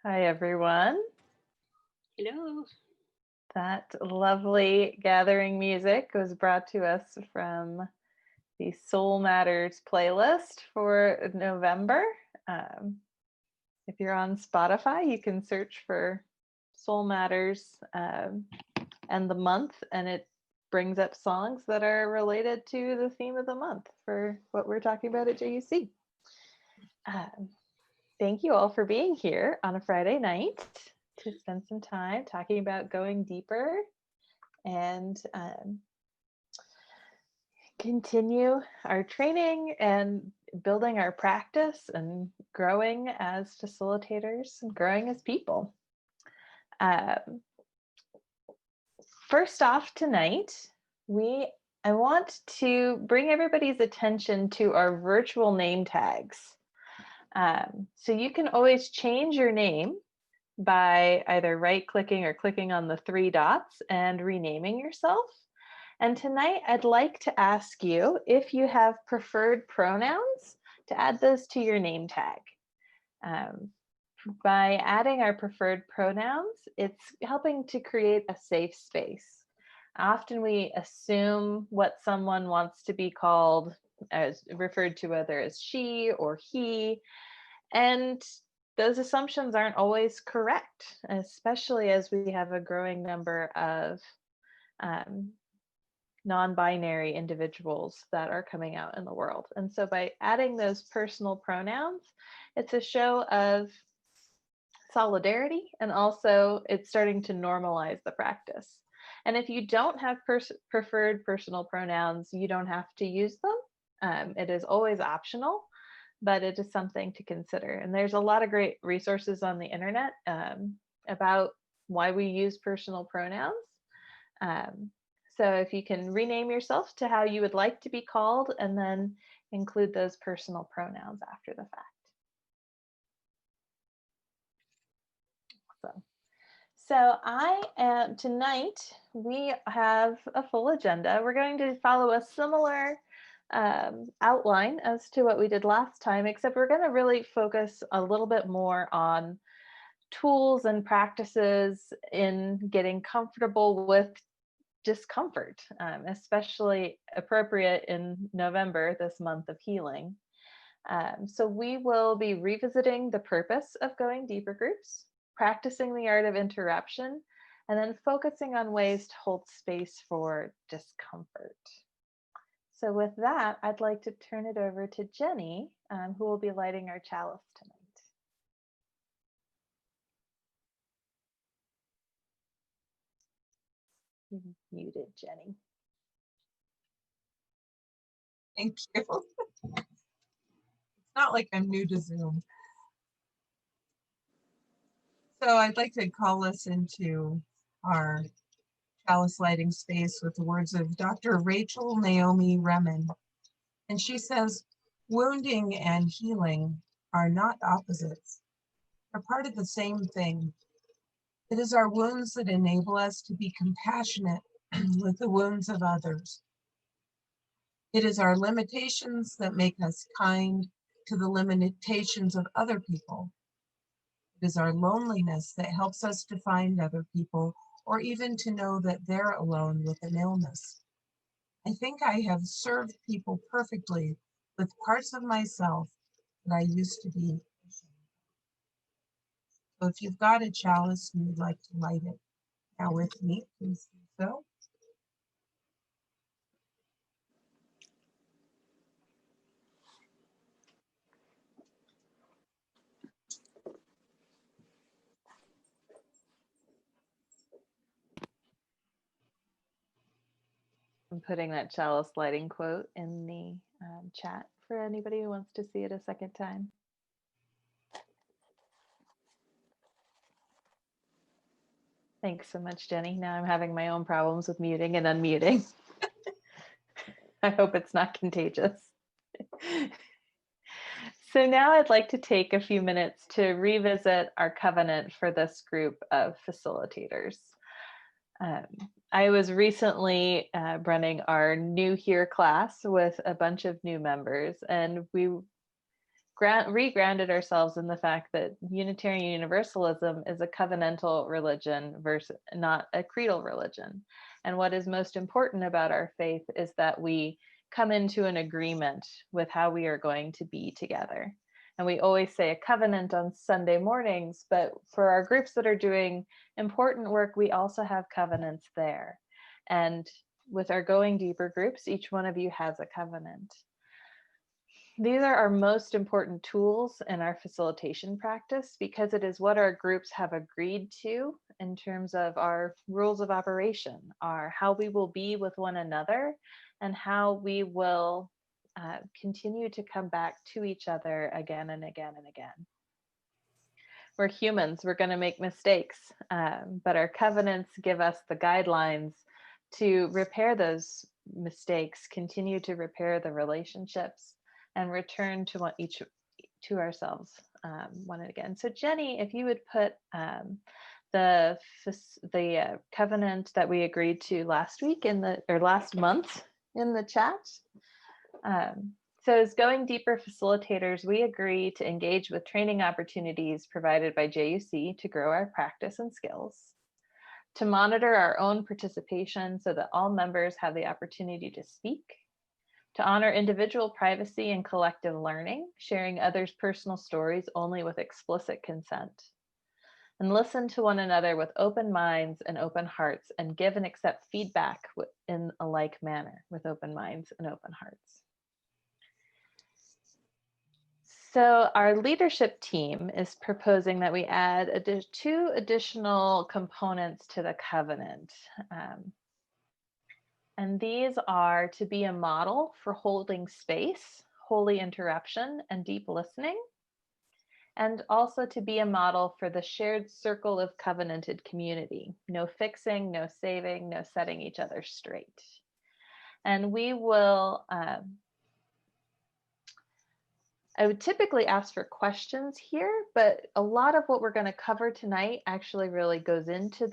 Hi, everyone. Hello. That lovely gathering music was brought to us from the Soul Matters playlist for November. If you're on Spotify, you can search for Soul Matters and the month, and it brings up songs that are related to the theme of the month for what we're talking about at JUC. Thank you all for being here on a Friday night to spend some time talking about going deeper and continue our training and building our practice and growing as facilitators and growing as people. First off tonight, I want to bring everybody's attention to our virtual name tags. So you can always change your name by either right-clicking or clicking on the three dots and renaming yourself. And tonight, I'd like to ask you if you have preferred pronouns to add those to your name tag. By adding our preferred pronouns, it's helping to create a safe space. Often we assume what someone wants to be called, as referred to whether as she or he, and those assumptions aren't always correct, especially as we have a growing number of non-binary individuals that are coming out in the world. And so by adding those personal pronouns, it's a show of solidarity, and also it's starting to normalize the practice. And if you don't have preferred personal pronouns, you don't have to use them. It is always optional, but it is something to consider. And there's a lot of great resources on the internet about why we use personal pronouns. So if you can rename yourself to how you would like to be called and then include those personal pronouns after the fact. So tonight we have a full agenda. We're going to follow a similar outline as to what we did last time, except we're going to really focus a little bit more on tools and practices in getting comfortable with discomfort, especially appropriate in November, this month of healing. So we will be revisiting the purpose of going deeper groups, practicing the art of interruption, and then focusing on ways to hold space for discomfort. So with that, I'd like to turn it over to Jenny, who will be lighting our chalice tonight. You're muted, Jenny. Thank you. It's not like I'm new to Zoom. So I'd like to call us into our Chalice Lighting space with the words of Dr. Rachel Naomi Remen. And she says, wounding and healing are not opposites. They're part of the same thing. It is our wounds that enable us to be compassionate with the wounds of others. It is our limitations that make us kind to the limitations of other people. It is our loneliness that helps us to find other people, or even to know that they're alone with an illness. I think I have served people perfectly with parts of myself that I used to be. So if you've got a chalice and you'd like to light it now with me, please do so. I'm putting that chalice lighting quote in the chat for anybody who wants to see it a second time. Thanks so much, Jenny. Now I'm having my own problems with muting and unmuting. I hope it's not contagious. So now I'd like to take a few minutes to revisit our covenant for this group of facilitators. I was recently running our New Here class with a bunch of new members, and we re-grounded ourselves in the fact that Unitarian Universalism is a covenantal religion versus not a creedal religion. And what is most important about our faith is that we come into an agreement with how we are going to be together. And we always say a covenant on Sunday mornings, but for our groups that are doing important work, we also have covenants there. And with our Going Deeper groups, each one of you has a covenant. These are our most important tools in our facilitation practice because it is what our groups have agreed to in terms of our rules of operation, our how we will be with one another, and how we will continue to come back to each other again and again and again. We're humans, we're going to make mistakes, but our covenants give us the guidelines to repair those mistakes, continue to repair the relationships, and return to to ourselves one and again. So Jenny, if you would put the covenant that we agreed to last week last month in the chat. So as Going Deeper facilitators, we agree to engage with training opportunities provided by JUC to grow our practice and skills, to monitor our own participation so that all members have the opportunity to speak, to honor individual privacy and collective learning, sharing others' personal stories only with explicit consent, and listen to one another with open minds and open hearts, and give and accept feedback in a like manner with open minds and open hearts. So our leadership team is proposing that we add two additional components to the covenant. And these are to be a model for holding space, holy interruption, and deep listening, and also to be a model for the shared circle of covenanted community. No fixing, no saving, no setting each other straight. And we will, I would typically ask for questions here, but a lot of what we're going to cover tonight actually really goes into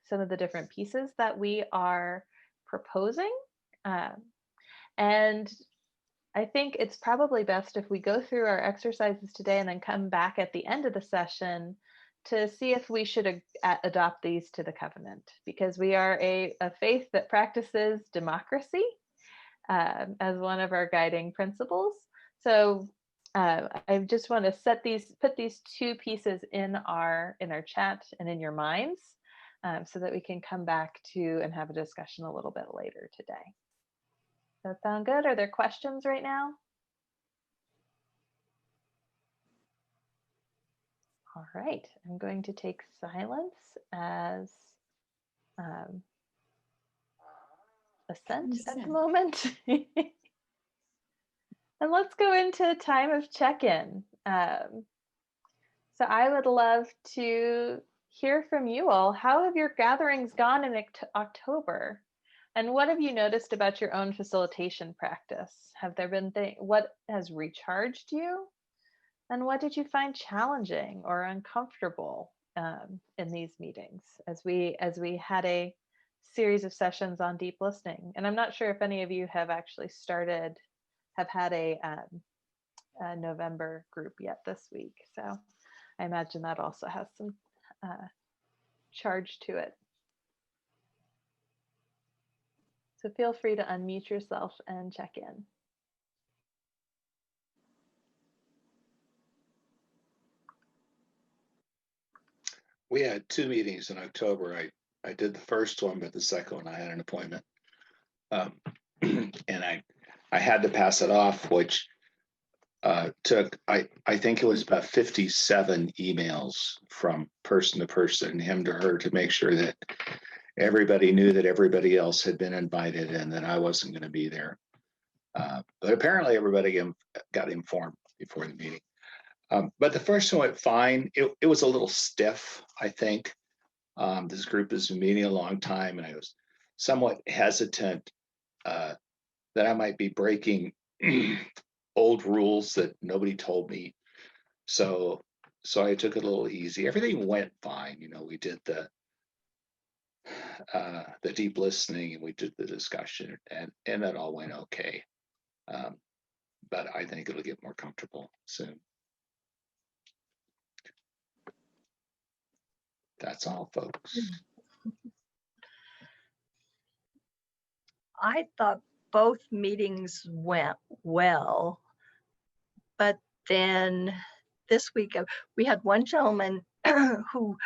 some of the different pieces that we are proposing. And I think it's probably best if we go through our exercises today and then come back at the end of the session to see if we should adopt these to the covenant, because we are a faith that practices democracy as one of our guiding principles. So I just want to put these two pieces in our chat and in your minds so that we can come back to and have a discussion a little bit later today. Does that sound good? Are there questions right now? All right, I'm going to take silence as assent at the moment. And let's go into time of check-in. So I would love to hear from you all. How have your gatherings gone in October? And what have you noticed about your own facilitation practice? Have there been what has recharged you? And what did you find challenging or uncomfortable in these meetings as we had a series of sessions on deep listening? And I'm not sure if any of you have actually have had a November group yet this week. So I imagine that also has some charge to it. So feel free to unmute yourself and check in. We had 2 meetings in October. I did the first one, but the second one I had an appointment. And I had to pass it off, which took, I think it was about 57 emails from person to person, him to her, to make sure that everybody knew that everybody else had been invited and that I wasn't going to be there. But apparently everybody got informed before the meeting. But the first one went fine. It was a little stiff, I think. This group has been meeting a long time, and I was somewhat hesitant that I might be breaking old rules that nobody told me. So I took it a little easy. Everything went fine. You know, we did the deep listening and we did the discussion, and that all went okay. but I think it'll get more comfortable soon. That's all, folks. I thought both meetings went well, but then this week we had one gentleman who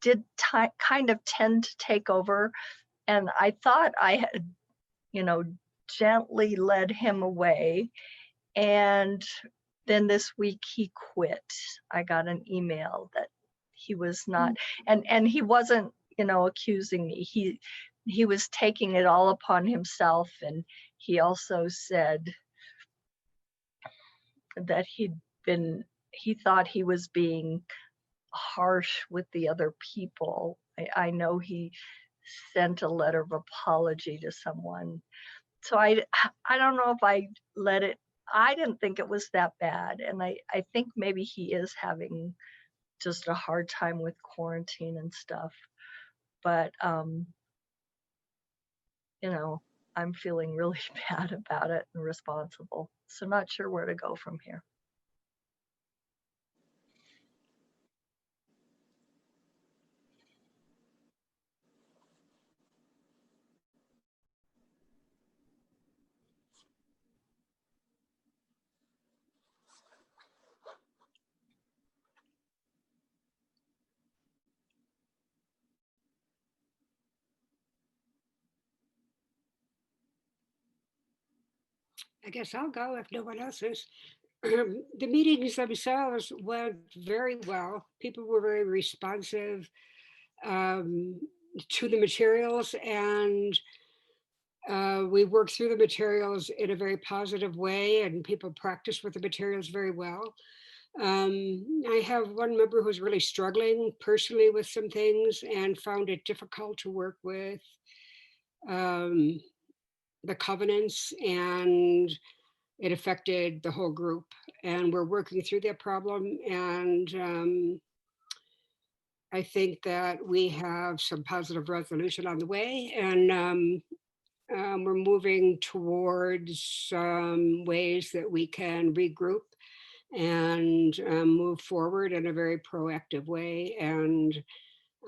did kind of tend to take over, and I thought I had, gently led him away, and then this week he quit. I got an email that he was not, and he wasn't, accusing me. He was taking it all upon himself, and he also said that he thought he was being harsh with the other people. I know he sent a letter of apology to someone. So I don't know if I let it, I didn't think it was that bad. And I think maybe he is having just a hard time with quarantine and stuff. But, I'm feeling really bad about it and responsible. So not sure where to go from here. I guess I'll go if no one else is. The meetings themselves went very well. People were very responsive to the materials, and we worked through the materials in a very positive way, and people practiced with the materials very well. I have one member who's really struggling personally with some things and found it difficult to work with the covenants, and it affected the whole group. And we're working through that problem. And I think that we have some positive resolution on the way. And we're moving towards ways that we can regroup and move forward in a very proactive way. And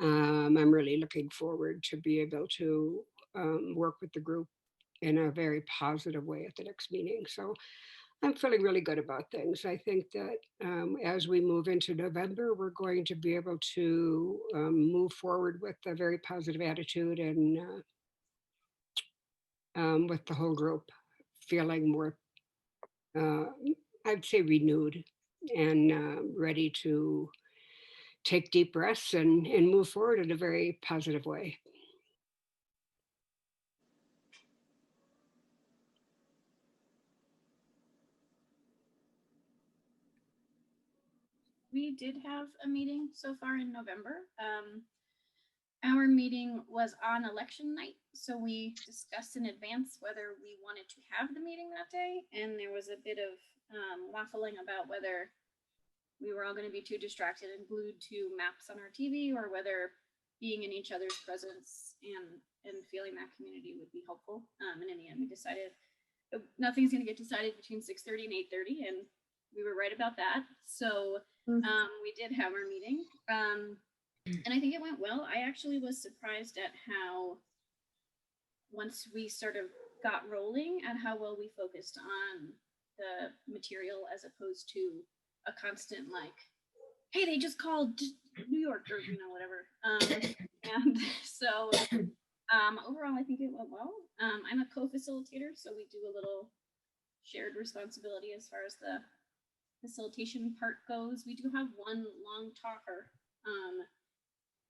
I'm really looking forward to be able to work with the group in a very positive way at the next meeting. So I'm feeling really good about things. I think that as we move into November, we're going to be able to move forward with a very positive attitude, and with the whole group feeling more, I'd say, renewed and ready to take deep breaths and move forward in a very positive way. We did have a meeting so far in November. Our meeting was on election night, so we discussed in advance whether we wanted to have the meeting that day, and there was a bit of waffling about whether we were all going to be too distracted and glued to maps on our TV, or whether being in each other's presence and feeling that community would be helpful. And in the end, we decided nothing's going to get decided between 6:30 and 8:30, and we were right about that. So we did have our meeting, and I think it went well. I actually was surprised at how, once we sort of got rolling, at how well we focused on the material as opposed to a constant like, hey, they just called New York, or whatever. And so overall, I think it went well. I'm a co-facilitator, so we do a little shared responsibility as far as the facilitation part goes. We do have one long talker,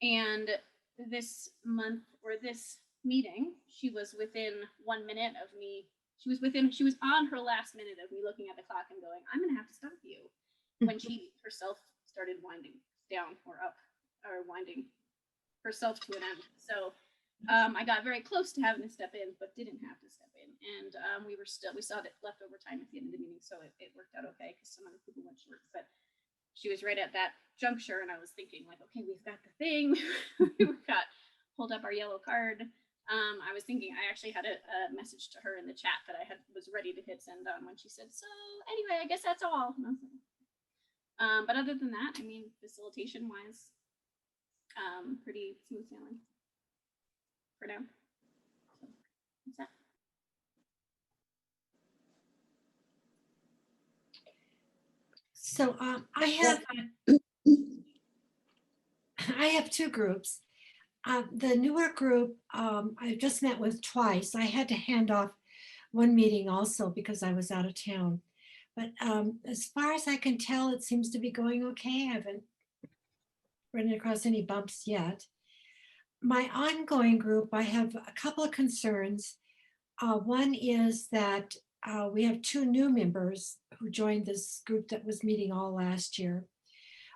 and this month, or this meeting, she was within 1 minute of me. She was on her last minute of me looking at the clock and going, I'm gonna have to stop you, when she herself started winding down or up, or winding herself to an end. So I got very close to having to step in, but didn't have to step in. And we saw that leftover time at the end of the meeting, so it worked out okay, because some other people went short. But she was right at that juncture, and I was thinking like, okay, we've got the thing, we've got hold up our yellow card. I was thinking, I actually had a message to her in the chat that I was ready to hit send on when she said, so anyway, I guess that's all. But other than that, I mean, facilitation wise, pretty smooth sailing for now. So that's that. So I have two groups. The newer group I just met with twice. I had to hand off one meeting also because I was out of town. But as far as I can tell, it seems to be going okay. I haven't run across any bumps yet. My ongoing group, I have a couple of concerns. One is that we have two new members who joined this group that was meeting all last year.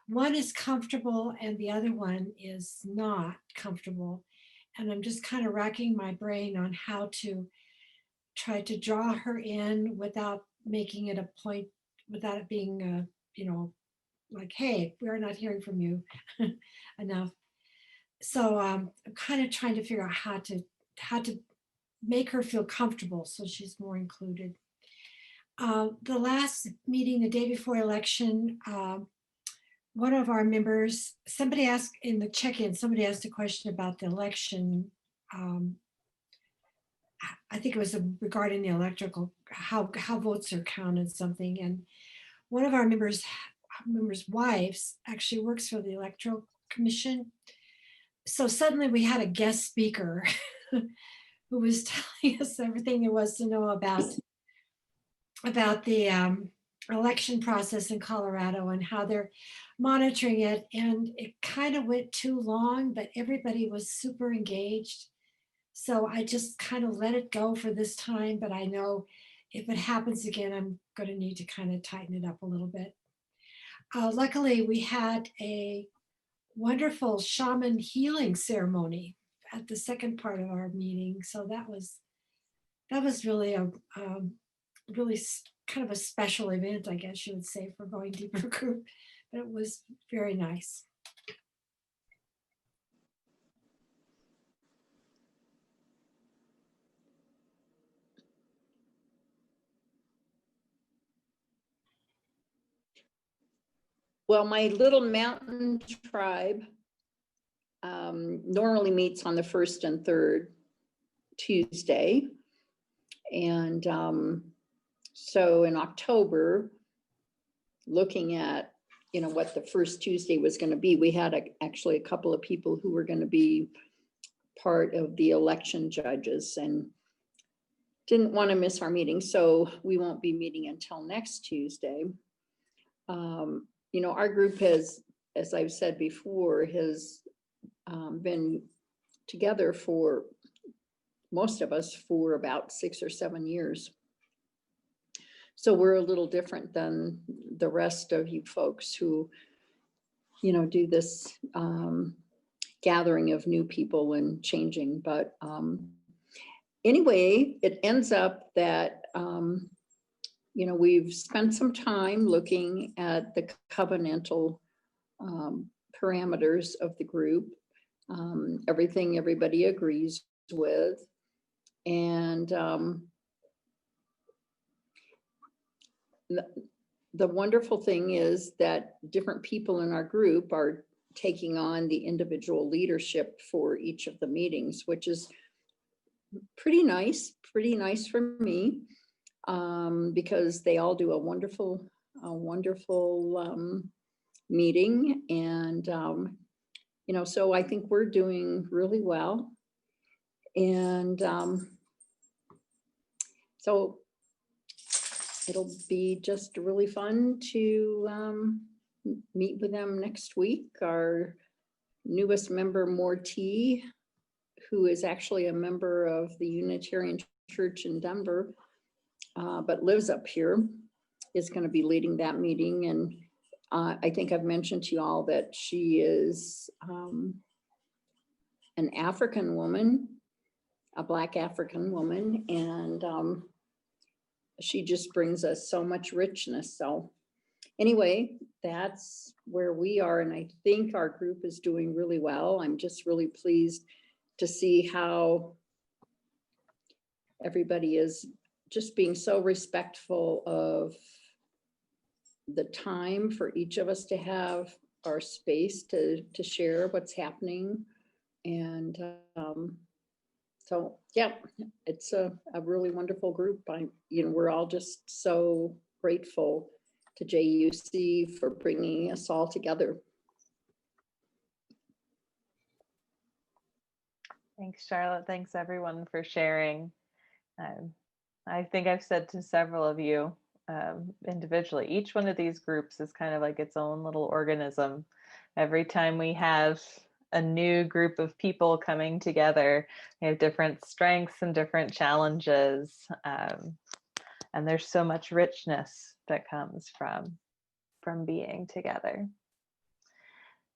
One is comfortable and the other one is not comfortable. And I'm just kind of racking my brain on how to try to draw her in without making it a point, without it being, like, hey, we're not hearing from you enough. So I'm kind of trying to figure out how to make her feel comfortable so she's more included. The last meeting, the day before election, one of our members, somebody asked in the check-in, somebody asked a question about the election. I think it was regarding the electrical, how votes are counted, something. And one of our members' wives actually works for the Electoral Commission. So suddenly we had a guest speaker who was telling us everything there was to know about the election process in Colorado and how they're monitoring it. And it kind of went too long, but everybody was super engaged. So I just kind of let it go for this time, but I know if it happens again, I'm going to need to kind of tighten it up a little bit. Luckily, we had a wonderful shaman healing ceremony at the second part of our meeting. So that was really a really kind of a special event, I guess you would say, for Going Deeper group, but it was very nice. Well, my little mountain tribe normally meets on the first and third Tuesday. And so in October, looking at, what the first Tuesday was going to be, we had actually a couple of people who were going to be part of the election judges and didn't want to miss our meeting. So we won't be meeting until next Tuesday. Our group has, as I've said before, has been together for most of us for about 6 or 7 years. So we're a little different than the rest of you folks who, do this gathering of new people and changing. But anyway, it ends up that, we've spent some time looking at the covenantal parameters of the group, everything everybody agrees with. And the wonderful thing is that different people in our group are taking on the individual leadership for each of the meetings, which is pretty nice for me, because they all do a wonderful meeting. And, so I think we're doing really well. And so it'll be just really fun to meet with them next week. Our newest member, Morty, who is actually a member of the Unitarian Church in Denver, but lives up here, is going to be leading that meeting. And I think I've mentioned to you all that she is an African woman, a Black African woman, and she just brings us so much richness. So anyway, that's where we are. And I think our group is doing really well. I'm just really pleased to see how everybody is just being so respectful of the time for each of us to have our space to share what's happening. And so, yeah, it's a really wonderful group. We're all just so grateful to JUC for bringing us all together. Thanks, Charlotte. Thanks, everyone, for sharing. I think I've said to several of you individually, each one of these groups is kind of like its own little organism. Every time we have a new group of people coming together, we have different strengths and different challenges. And there's so much richness that comes from being together.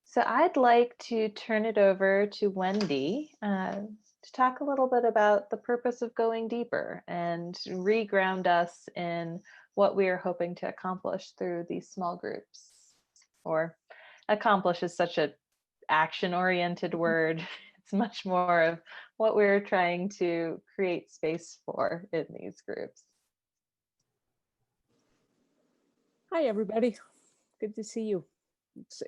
So I'd like to turn it over to Wendy to talk a little bit about the purpose of going deeper and re-ground us in what we are hoping to accomplish through these small groups. Or accomplish is such an action-oriented word. It's much more of what we're trying to create space for in these groups. Hi, everybody. Good to see you.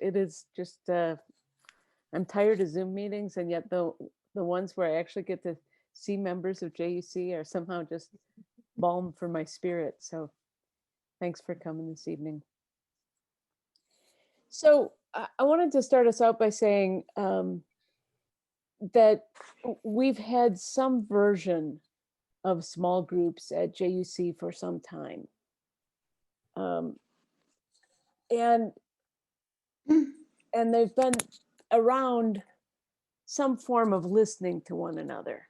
It is just, I'm tired of Zoom meetings, and yet the ones where I actually get to see members of JUC are somehow just balm for my spirit. So thanks for coming this evening. So I wanted to start us out by saying that we've had some version of small groups at JUC for some time. And they've been around some form of listening to one another.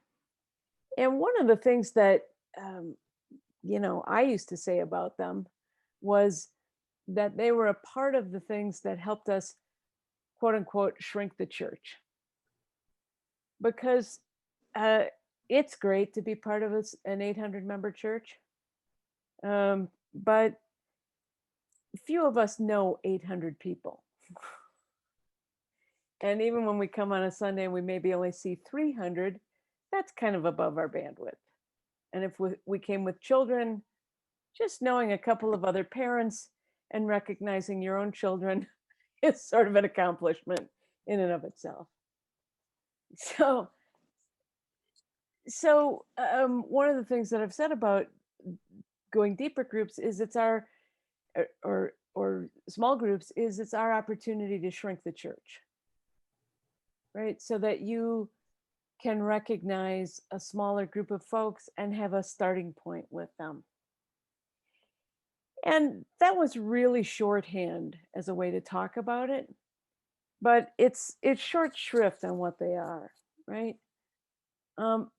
And one of the things that, I used to say about them was that they were a part of the things that helped us, quote unquote, shrink the church. Because it's great to be part of an 800 member church, but few of us know 800 people. And even when we come on a Sunday and we maybe only see 300, that's kind of above our bandwidth. And if we came with children, just knowing a couple of other parents and recognizing your own children is sort of an accomplishment in and of itself. So one of the things that I've said about going deeper groups is it's our, or small groups, is it's our opportunity to shrink the church. Right, so that you can recognize a smaller group of folks and have a starting point with them. And that was really shorthand as a way to talk about it, but it's short shrift on what they are, right?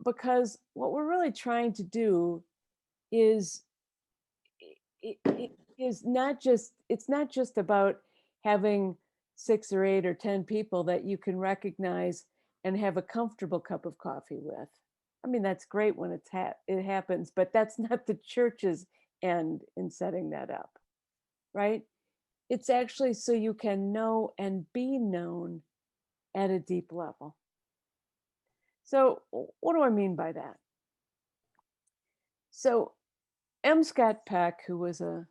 Because what we're really trying to do is it's not just about having 6 or 8 or 10 people that you can recognize and have a comfortable cup of coffee with. I mean, that's great when it happens, but that's not the church's end in setting that up, right? It's actually so you can know and be known at a deep level. So what do I mean by that? So M. Scott Peck, who was a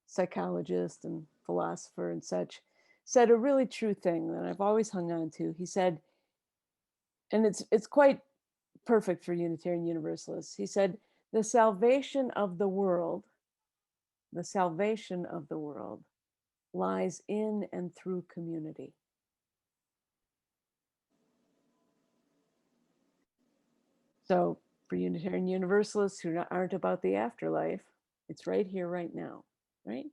psychologist and philosopher and such, said a really true thing that I've always hung on to. He said, and it's quite perfect for Unitarian Universalists. He said, the salvation of the world lies in and through community. So for Unitarian Universalists who aren't about the afterlife, it's right here, right now, right?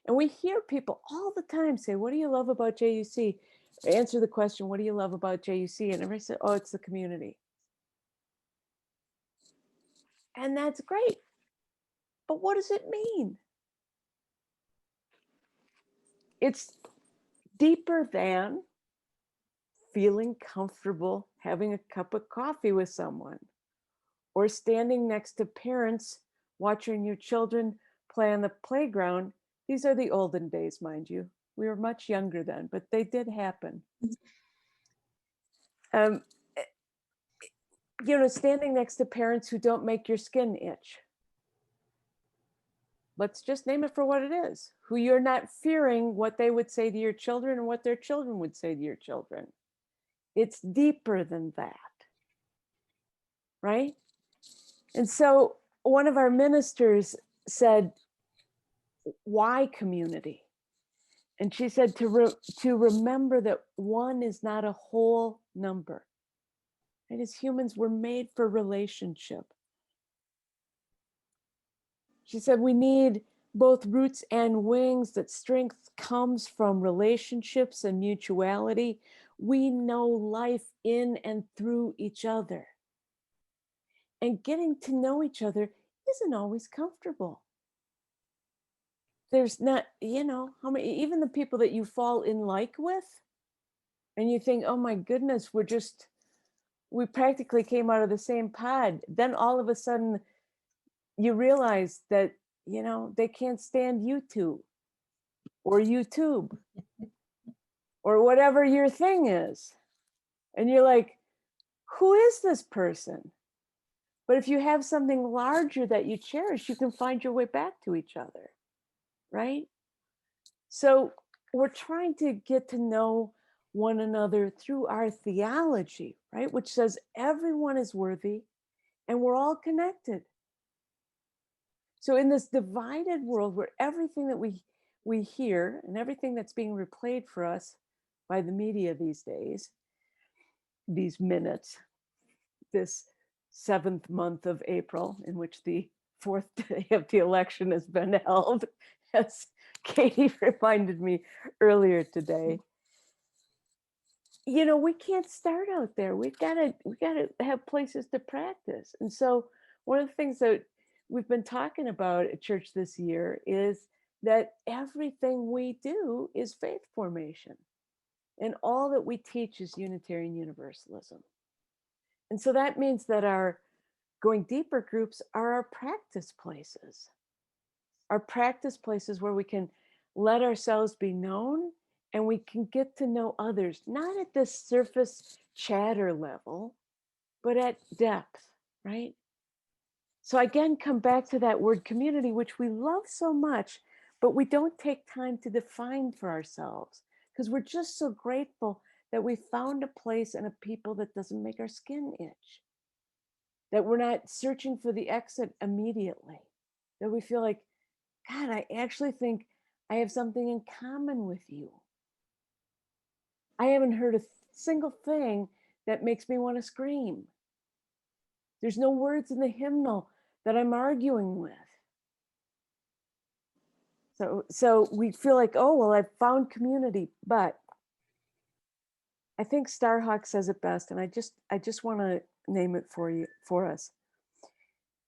And we hear people all the time say, what do you love about JUC? Answer the question, what do you love about JUC? And everybody said, oh, it's the community. And that's great. But what does it mean? It's deeper than feeling comfortable having a cup of coffee with someone or standing next to parents watching your children play on the playground. These are the olden days, mind you. We were much younger then, but they did happen. you know, standing next to parents who don't make your skin itch. Let's just name it for what it is, who you're not fearing what they would say to your children and what their children would say to your children. It's deeper than that, right? And so one of our ministers said, why community? And she said to remember that one is not a whole number. And as humans, we're made for relationship. She said we need both roots and wings, that strength comes from relationships and mutuality. We know life in and through each other. And getting to know each other isn't always comfortable. There's not, you know, how many, even the people that you fall in like with, and you think, oh my goodness, we practically came out of the same pod. Then all of a sudden you realize that, you know, they can't stand YouTube or whatever your thing is. And you're like, who is this person? But if you have something larger that you cherish, you can find your way back to each other, right? So we're trying to get to know one another through our theology, right? Which says everyone is worthy and we're all connected. So in this divided world where everything that we hear and everything that's being replayed for us by the media these days, these minutes, this 7th month of April, in which the 4th day of the election has been held, as Katie reminded me earlier today. You know, we can't start out there. We gotta have places to practice. And so one of the things that we've been talking about at church this year is that everything we do is faith formation. And all that we teach is Unitarian Universalism. And so that means that our going deeper groups are our practice places where we can let ourselves be known and we can get to know others, not at this surface chatter level, but at depth, right? So again, come back to that word community, which we love so much, but we don't take time to define for ourselves because we're just so grateful that we found a place and a people that doesn't make our skin itch, that we're not searching for the exit immediately, that we feel like, God, I actually think I have something in common with you. I haven't heard a single thing that makes me want to scream. There's no words in the hymnal that I'm arguing with. So we feel like, oh, well, I've found community, but I think Starhawk says it best, and I just want to name it for us.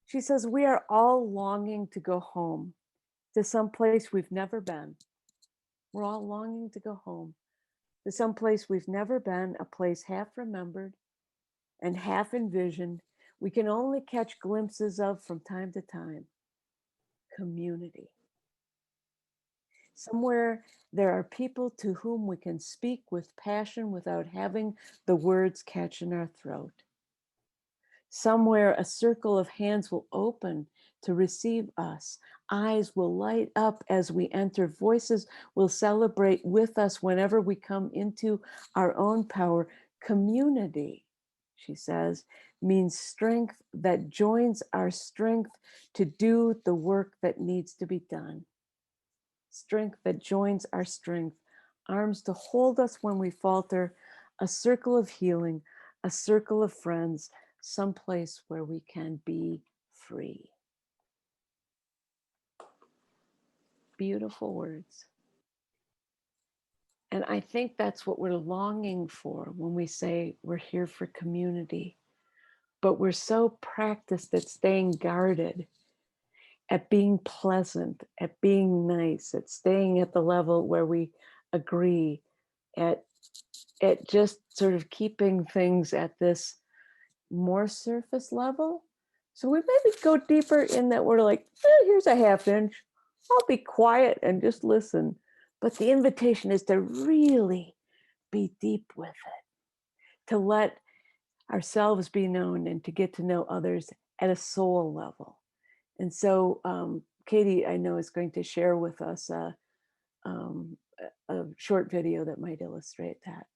She says, we are all longing to go home to some place we've never been. We're all longing to go home to some place we've never been, a place half remembered and half envisioned. We can only catch glimpses of from time to time. Community. Somewhere there are people to whom we can speak with passion without having the words catch in our throat. Somewhere a circle of hands will open to receive us. Eyes will light up as we enter. Voices will celebrate with us whenever we come into our own power. Community, she says, means strength that joins our strength to do the work that needs to be done. Strength that joins our strength, arms to hold us when we falter, a circle of healing, a circle of friends, someplace where we can be free. Beautiful words. And I think that's what we're longing for when we say we're here for community. But we're so practiced at staying guarded, at being pleasant, at being nice, at staying at the level where we agree, at just sort of keeping things at this more surface level. So we maybe go deeper in that we're like, here's a half inch. I'll be quiet and just listen. But the invitation is to really be deep with it, to let ourselves be known and to get to know others at a soul level. And so Katie, I know, is going to share with us a short video that might illustrate that.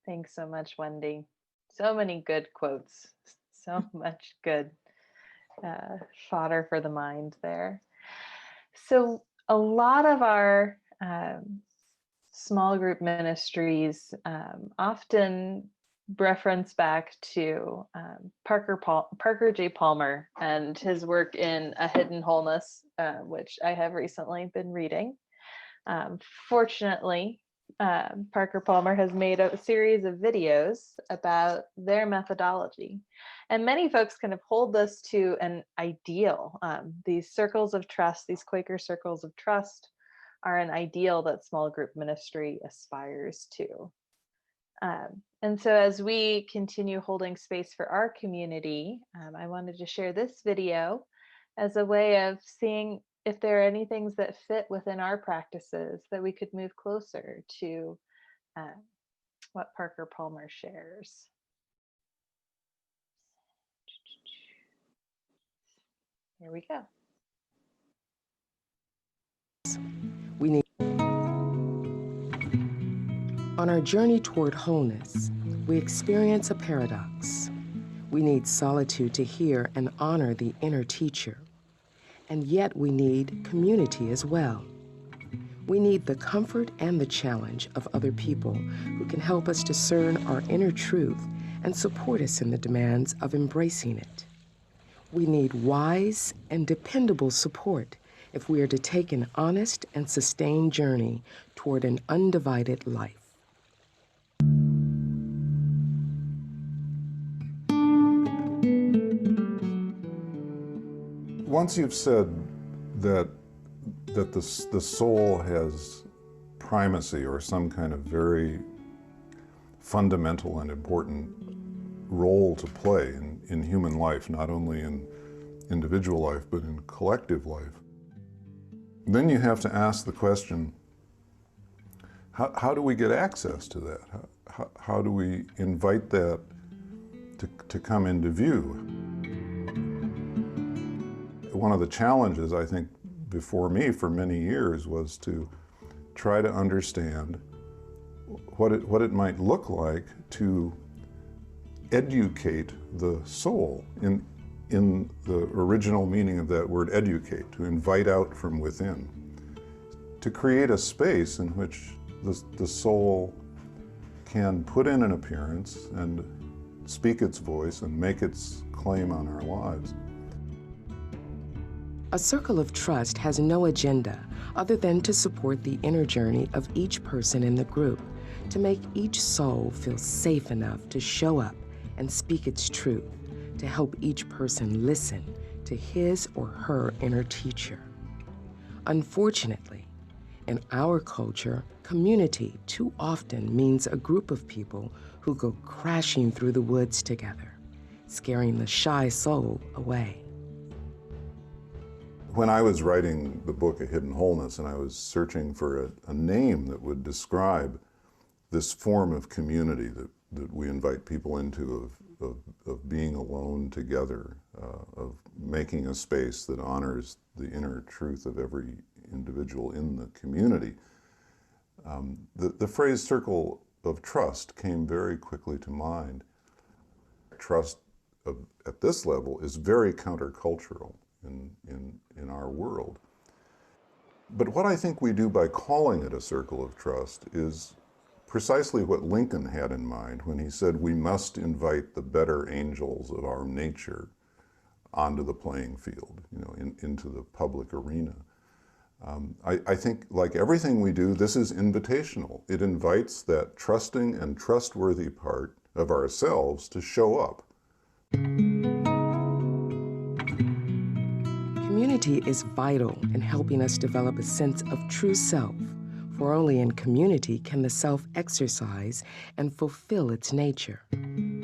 Thanks so much, Wendy. So many good quotes, so much good fodder for the mind there. So a lot of our small group ministries often reference back to Parker J. Palmer and his work in A Hidden Wholeness, which I have recently been reading. Fortunately, Parker Palmer has made a series of videos about their methodology. And many folks kind of hold this to an ideal. These circles of trust, these Quaker circles of trust, are an ideal that small group ministry aspires to. And so as we continue holding space for our community, I wanted to share this video as a way of seeing if there are any things that fit within our practices that we could move closer to what Parker Palmer shares. Here we go. We need. On our journey toward wholeness, we experience a paradox. We need solitude to hear and honor the inner teacher. And yet we need community as well. We need the comfort and the challenge of other people who can help us discern our inner truth and support us in the demands of embracing it. We need wise and dependable support if we are to take an honest and sustained journey toward an undivided life. Once you've said that the soul has primacy or some kind of very fundamental and important role to play in human life, not only in individual life, but in collective life, then you have to ask the question, how do we get access to that? How do we invite that to come into view? One of the challenges, I think, before me for many years was to try to understand what it might look like to educate the soul in the original meaning of that word educate, to invite out from within, to create a space in which the soul can put in an appearance and speak its voice and make its claim on our lives. A circle of trust has no agenda other than to support the inner journey of each person in the group, to make each soul feel safe enough to show up and speak its truth, to help each person listen to his or her inner teacher. Unfortunately, in our culture, community too often means a group of people who go crashing through the woods together, scaring the shy soul away. When I was writing the book, A Hidden Wholeness, and I was searching for a name that would describe this form of community that we invite people into, of being alone together, of making a space that honors the inner truth of every individual in the community, the phrase circle of trust came very quickly to mind. Trust at this level is very countercultural in our world. But what I think we do by calling it a circle of trust is precisely what Lincoln had in mind when he said we must invite the better angels of our nature onto the playing field, into the public arena. I think, like everything we do, this is invitational. It invites that trusting and trustworthy part of ourselves to show up. Community is vital in helping us develop a sense of true self, for only in community can the self exercise and fulfill its nature,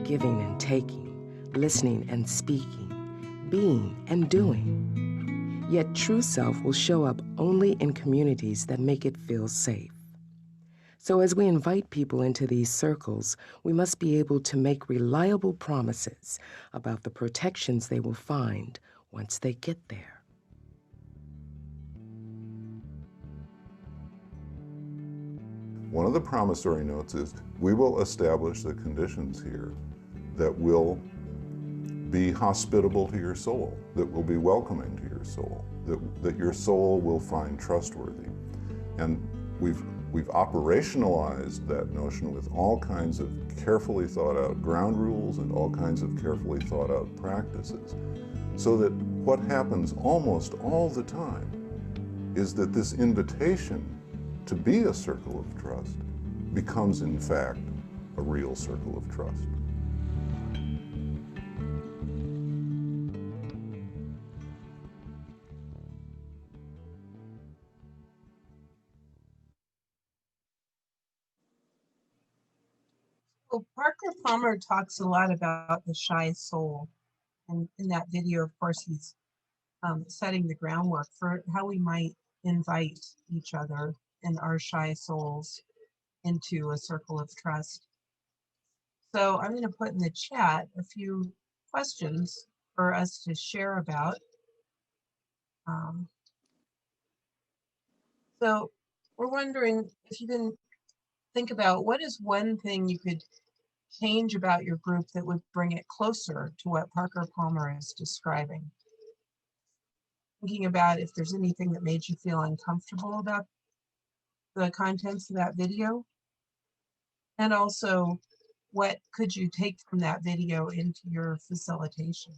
giving and taking, listening and speaking, being and doing. Yet true self will show up only in communities that make it feel safe. So as we invite people into these circles, we must be able to make reliable promises about the protections they will find once they get there. One of the promissory notes is we will establish the conditions here that will be hospitable to your soul, that will be welcoming to your soul, that your soul will find trustworthy. And we've operationalized that notion with all kinds of carefully thought out ground rules and all kinds of carefully thought out practices, so that what happens almost all the time is that this invitation to be a circle of trust becomes in fact a real circle of trust. Well, Parker Palmer talks a lot about the shy soul. And in that video, of course, he's setting the groundwork for how we might invite each other and our shy souls into a circle of trust. So I'm going to put in the chat a few questions for us to share about. So we're wondering if you can think about what is one thing you could change about your group that would bring it closer to what Parker Palmer is describing. Thinking about if there's anything that made you feel uncomfortable about the contents of that video. And also, what could you take from that video into your facilitation?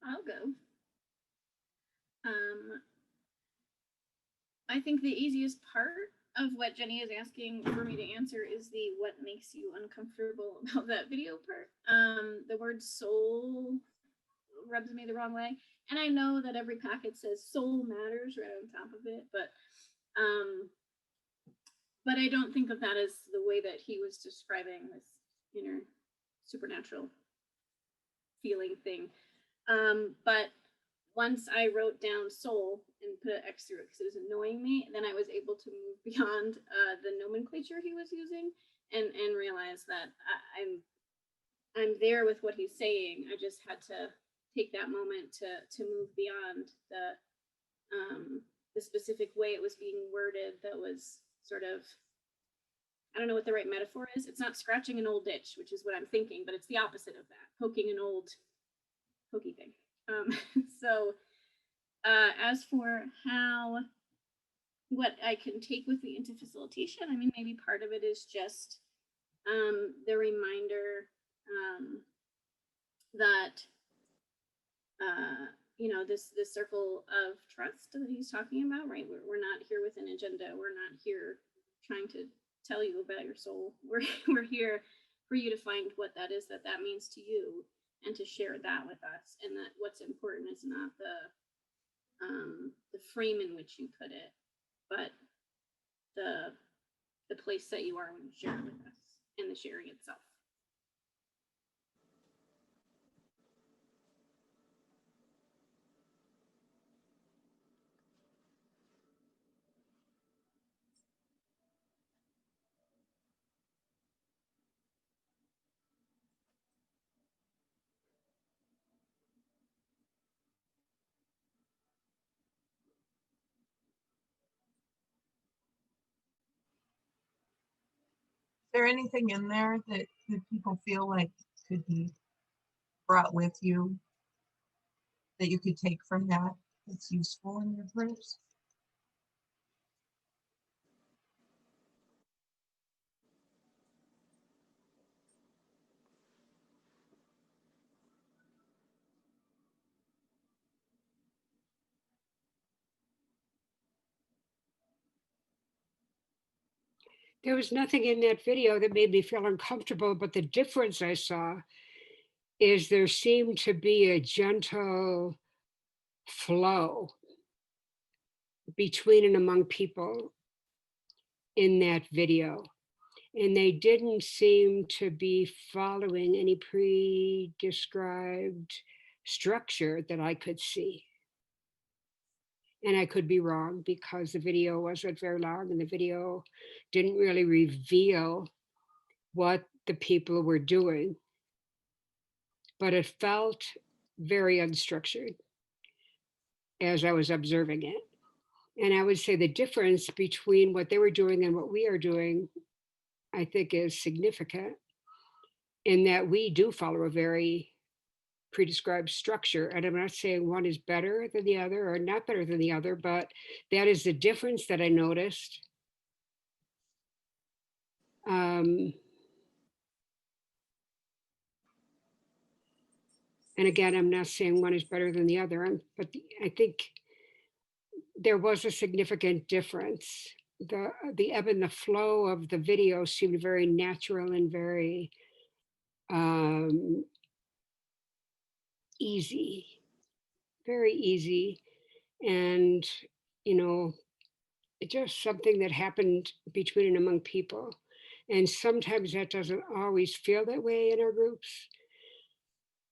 I'll go. I think the easiest part of what Jenny is asking for me to answer is the what makes you uncomfortable about that video part. The word soul rubs me the wrong way. And I know that every packet says soul matters right on top of it, but I don't think of that as the way that he was describing this inner supernatural feeling thing. But once I wrote down soul and put an X through it because it was annoying me, then I was able to move beyond the nomenclature he was using and realize that I'm there with what he's saying. I just had to take that moment to move beyond the specific way it was being worded that was sort of, I don't know what the right metaphor is. It's not scratching an old itch, which is what I'm thinking, but it's the opposite of that, poking an old pokey thing. So as for what I can take with me into facilitation, I mean, maybe part of it is just the reminder that this circle of trust that he's talking about, right? We're not here with an agenda. We're not here trying to tell you about your soul. We're here for you to find what that is that means to you, and to share that with us. And that what's important is not the frame in which you put it, but the place that you are when you share it with us, and the sharing itself. Is there anything in there that people feel like could be brought with you that you could take from that that's useful in your groups? There was nothing in that video that made me feel uncomfortable, but the difference I saw is there seemed to be a gentle flow between and among people in that video. And they didn't seem to be following any pre-described structure that I could see. And I could be wrong because the video wasn't very long and the video didn't really reveal what the people were doing. But it felt very unstructured as I was observing it. And I would say the difference between what they were doing and what we are doing, I think, is significant in that we do follow a very pre-described structure. And I'm not saying one is better than the other or not better than the other, but that is the difference that I noticed. And again, I'm not saying one is better than the other, but I think there was a significant difference. The ebb and the flow of the video seemed very natural and very easy, very easy. And, you know, just something that happened between and among people. And sometimes that doesn't always feel that way in our groups.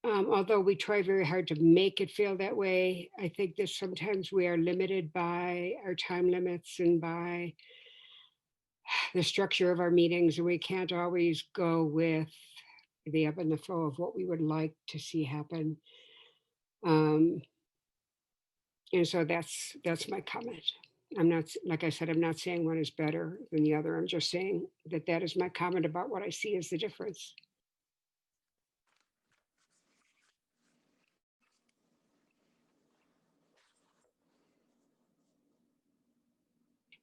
Although we try very hard to make it feel that way, I think that sometimes we are limited by our time limits and by the structure of our meetings, and we can't always go with the ebb and the flow of what we would like to see happen. And so that's my comment. I'm not, like I said, I'm not saying one is better than the other. I'm just saying that that is my comment about what I see as the difference.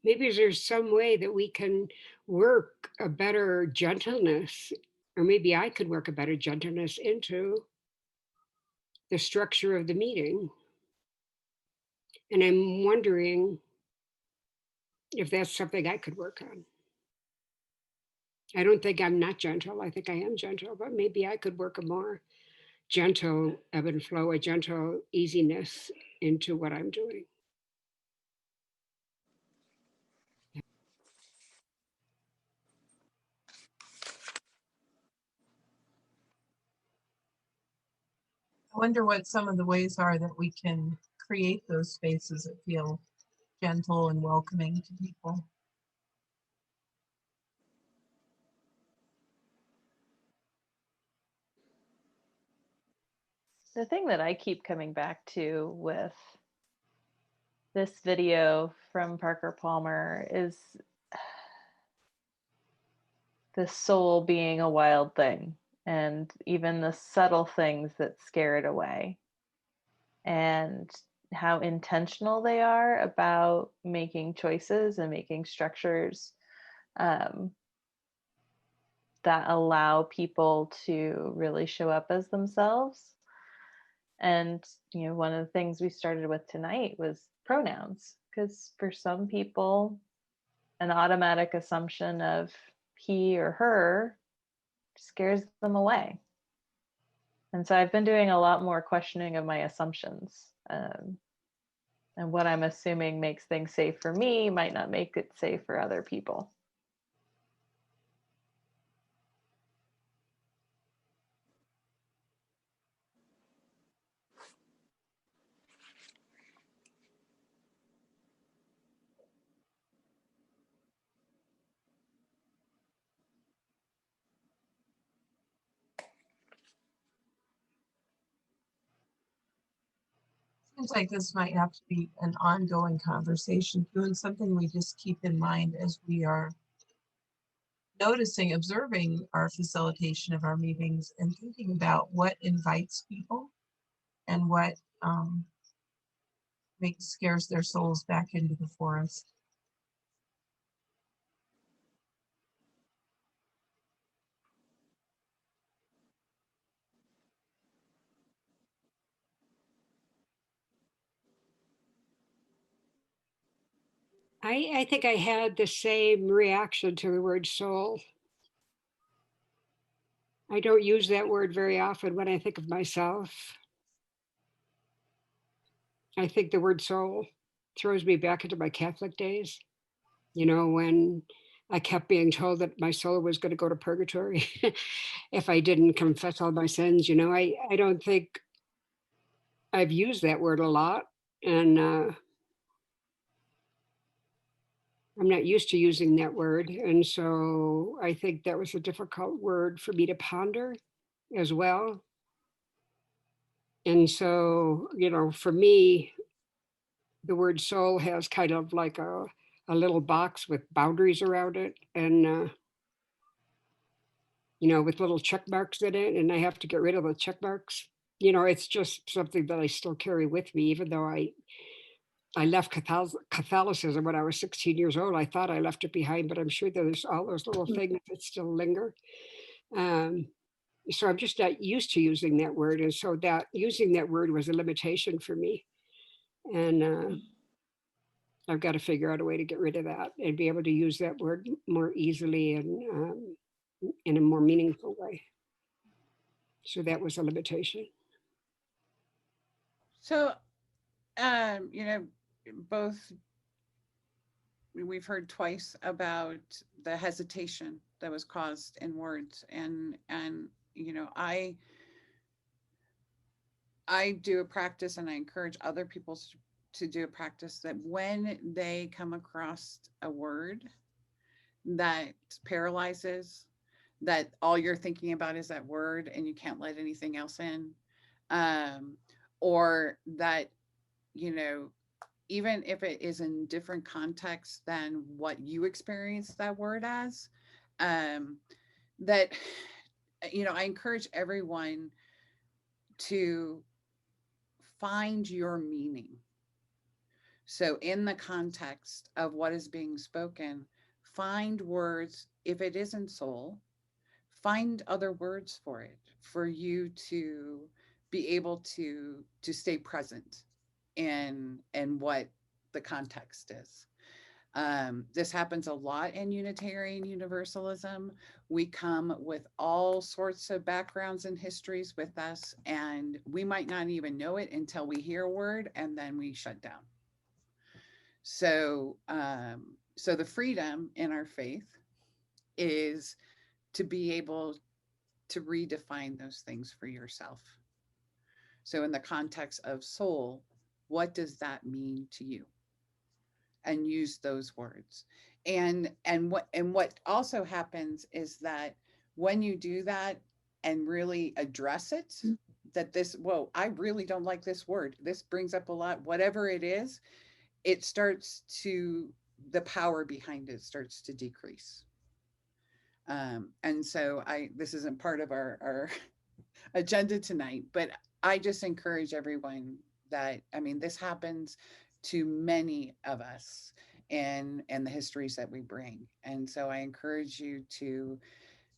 Maybe there's some way that we can work a better gentleness, or maybe I could work a better gentleness into the structure of the meeting. And I'm wondering if that's something I could work on. I don't think I'm not gentle. I think I am gentle, but maybe I could work a more gentle ebb and flow, a gentle easiness into what I'm doing. I wonder what some of the ways are that we can create those spaces that feel gentle and welcoming to people. The thing that I keep coming back to with this video from Parker Palmer is the soul being a wild thing, and even the subtle things that scare it away, and how intentional they are about making choices and making structures that allow people to really show up as themselves. And, you know, one of the things we started with tonight was pronouns, because for some people, an automatic assumption of he or her scares them away. And so I've been doing a lot more questioning of my assumptions. And what I'm assuming makes things safe for me might not make it safe for other people. Seems like this might have to be an ongoing conversation too, and something we just keep in mind as we are noticing, observing our facilitation of our meetings and thinking about what invites people and what scares their souls back into the forest. I think I had the same reaction to the word soul. I don't use that word very often when I think of myself. I think the word soul throws me back into my Catholic days, when I kept being told that my soul was going to go to purgatory if I didn't confess all my sins. I don't think I've used that word a lot, and I'm not used to using that word. And so I think that was a difficult word for me to ponder as well. And so, for me, the word soul has kind of like a little box with boundaries around it, and with little check marks in it, and I have to get rid of the check marks. It's just something that I still carry with me, even though I left Catholicism when I was 16 years old. I thought I left it behind, but I'm sure there's all those little things that still linger. So I'm just not used to using that word, and so that using that word was a limitation for me. And I've got to figure out a way to get rid of that and be able to use that word more easily and in a more meaningful way. So that was a limitation. So, both we've heard twice about the hesitation that was caused in words, and I do a practice, and I encourage other people to do a practice that when they come across a word that paralyzes, that all you're thinking about is that word and you can't let anything else in, or that, even if it is in different contexts than what you experience that word as, that, I encourage everyone to find your meaning. So in the context of what is being spoken, find words. If it isn't soul, find other words for it, for you to be able to stay present in what the context is. This happens a lot in Unitarian Universalism. We come with all sorts of backgrounds and histories with us, and we might not even know it until we hear a word, and then we shut down. So, so the freedom in our faith is to be able to redefine those things for yourself. So in the context of soul, what does that mean to you? And use those words. And what also happens is that when you do that and really address it, that I really don't like this word. This brings up a lot, whatever it is, it starts to, the power behind it starts to decrease. And so this isn't part of our agenda tonight, but I just encourage everyone that, this happens to many of us and the histories that we bring. And so I encourage you to,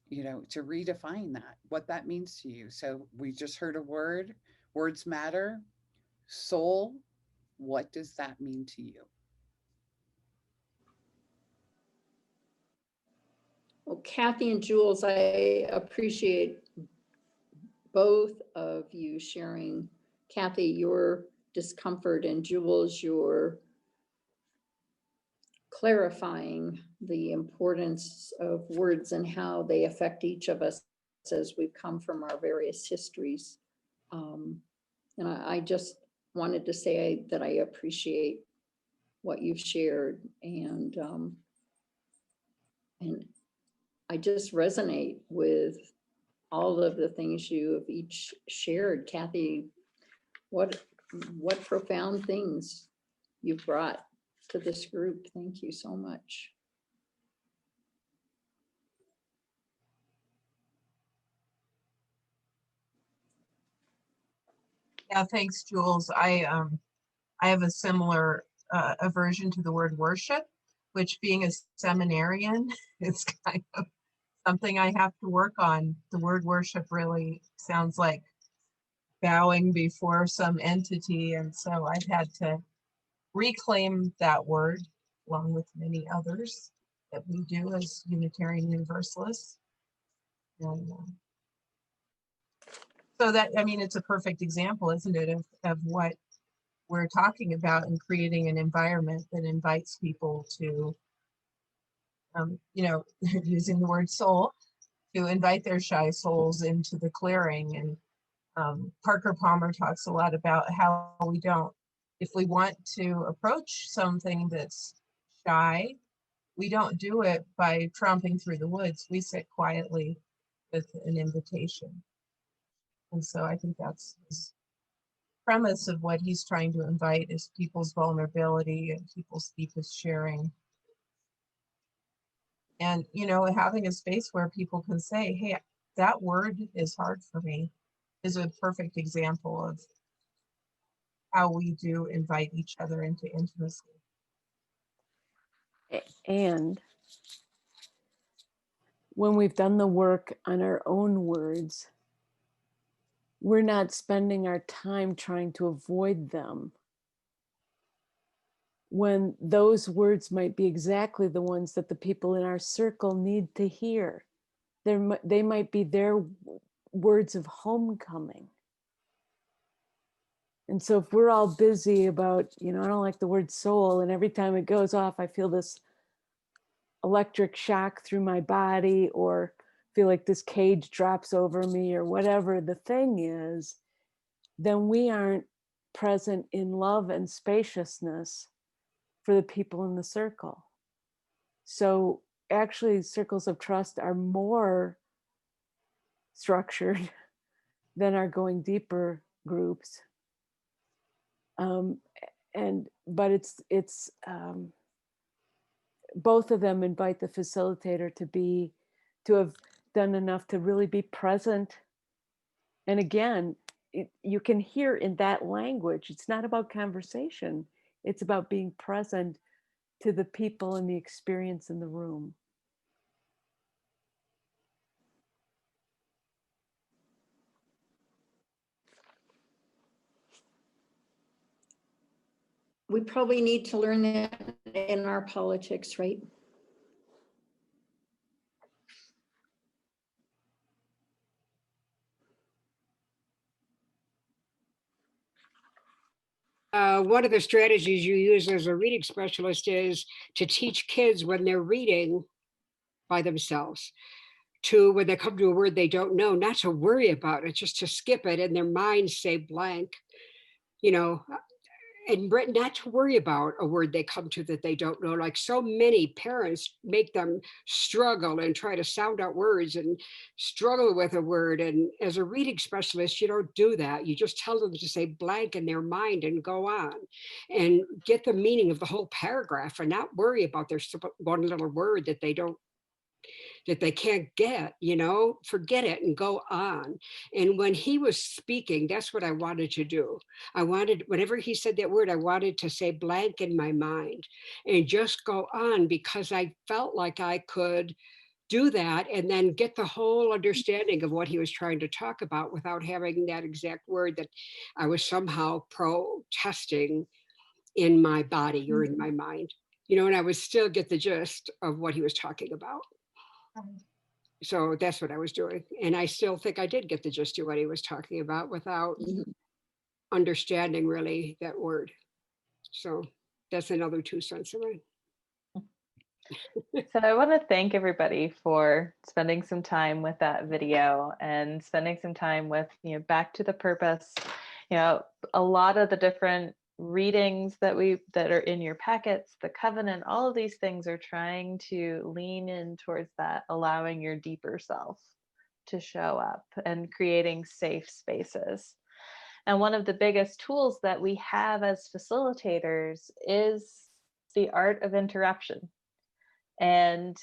to redefine that, what that means to you. So we just heard a word, words matter, soul, what does that mean to you? Well, Kathy and Jules, I appreciate both of you sharing. Kathy, your discomfort, and Jules, your clarifying the importance of words and how they affect each of us as we've come from our various histories. And I just wanted to say that I appreciate what you've shared, and I just resonate with all of the things you have each shared. Kathy, what profound things you've brought to this group. Thank you so much. Yeah, thanks, Jules. I have a similar aversion to the word worship, which, being a seminarian, is kind of something I have to work on. The word worship really sounds like bowing before some entity, and so I've had to reclaim that word along with many others that we do as Unitarian Universalists. And so that, I mean, it's a perfect example, isn't it, of what we're talking about and creating an environment that invites people to, you know, using the word soul, to invite their shy souls into the clearing. And Parker Palmer talks a lot about how we don't, if we want to approach something that's shy, we don't do it by tromping through the woods. We sit quietly with an invitation. And so I think that's his premise of what he's trying to invite is people's vulnerability and people's deepest sharing. And, you know, having a space where people can say, hey, that word is hard for me, is a perfect example of how we do invite each other into intimacy. And when we've done the work on our own words, we're not spending our time trying to avoid them, when those words might be exactly the ones that the people in our circle need to hear. They might be their words of homecoming. And so if we're all busy about, you know, I don't like the word soul, and every time it goes off, I feel this electric shock through my body, or feel like this cage drops over me, or whatever the thing is, then we aren't present in love and spaciousness for the people in the circle. So actually, circles of trust are more structured than our going deeper groups. But it's both of them invite the facilitator to have done enough to really be present. And again, you can hear in that language, it's not about conversation, it's about being present to the people and the experience in the room. We probably need to learn that in our politics, right? One of the strategies you use as a reading specialist is to teach kids when they're reading by themselves, to when they come to a word they don't know, not to worry about it, just to skip it and their minds say blank, you know, and not to worry about a word they come to that they don't know. Like so many parents make them struggle and try to sound out words and struggle with a word. And as a reading specialist, you don't do that. You just tell them to say blank in their mind and go on and get the meaning of the whole paragraph and not worry about their one little word that they can't get, you know, forget it and go on. And when he was speaking, that's what I wanted to do. I wanted, whenever he said that word, I wanted to say blank in my mind and just go on, because I felt like I could do that and then get the whole understanding of what he was trying to talk about without having that exact word that I was somehow protesting in my body or in my mind, you know, and I would still get the gist of what he was talking about. So that's what I was doing. And I still think I did get the gist of what he was talking about without understanding really that word. So that's another 2 cents of mine. So I want to thank everybody for spending some time with that video and spending some time with, you know, back to the purpose. You know, a lot of the different readings that are in your packets, the covenant, all of these things are trying to lean in towards that, allowing your deeper self to show up and creating safe spaces. And one of the biggest tools that we have as facilitators is the art of interruption. And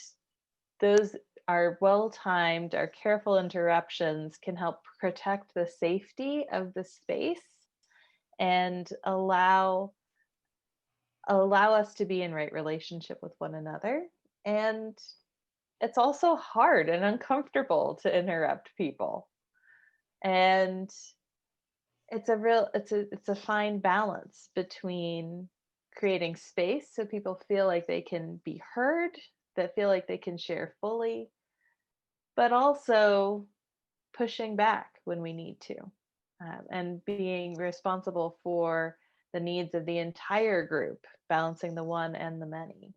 those are well-timed, our careful interruptions can help protect the safety of the space and allow us to be in right relationship with one another. And it's also hard and uncomfortable to interrupt people. And it's a fine balance between creating space so people feel like they can be heard, that feel like they can share fully, but also pushing back when we need to, and being responsible for the needs of the entire group, balancing the one and the many.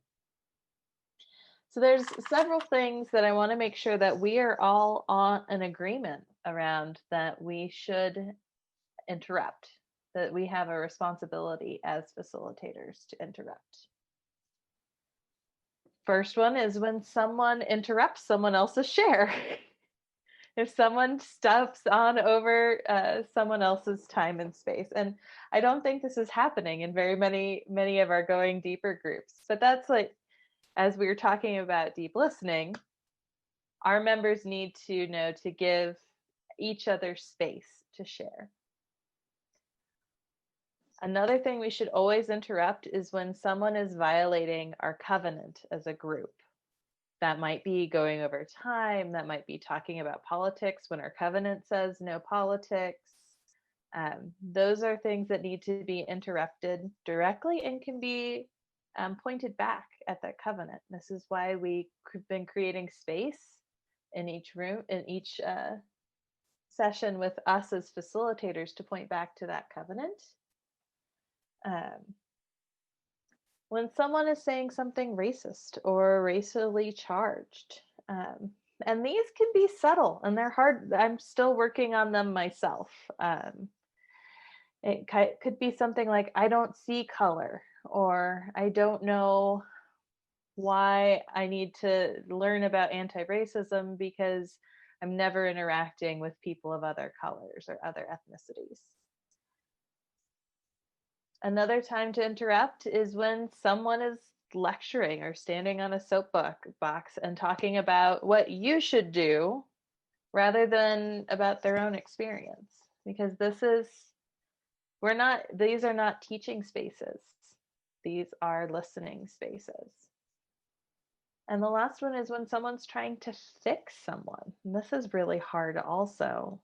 So there's several things that I want to make sure that we are all on an agreement around, that we should interrupt, that we have a responsibility as facilitators to interrupt. First one is when someone interrupts someone else's share. If someone steps on over someone else's time and space. And I don't think this is happening in very many of our Going Deeper groups, but that's like, as we were talking about deep listening, our members need to know to give each other space to share. Another thing we should always interrupt is when someone is violating our covenant as a group. That might be going over time, that might be talking about politics when our covenant says no politics. Those are things that need to be interrupted directly and can be pointed back at that covenant. This is why we've been creating space in each room, in each session with us as facilitators to point back to that covenant. When someone is saying something racist or racially charged, and these can be subtle and they're hard. I'm still working on them myself. It could be something like, I don't see color, or I don't know why I need to learn about anti-racism because I'm never interacting with people of other colors or other ethnicities. Another time to interrupt is when someone is lecturing or standing on a soapbox and talking about what you should do rather than about their own experience. Because these are not teaching spaces. These are listening spaces. And the last one is when someone's trying to fix someone. And this is really hard also.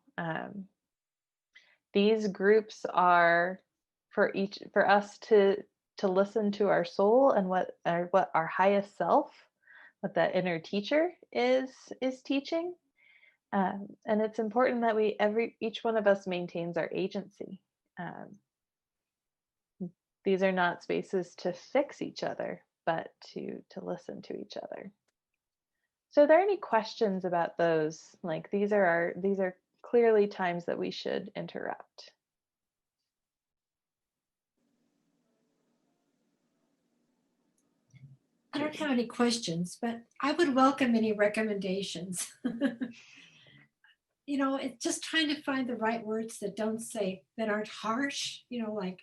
These groups are for us to listen to our soul and what our highest self, what that inner teacher is teaching. And it's important that each one of us maintains our agency. These are not spaces to fix each other, but to listen to each other. So are there any questions about those? Like these are clearly times that we should interrupt. I don't have any questions, but I would welcome any recommendations. It's just trying to find the right words that aren't harsh, like,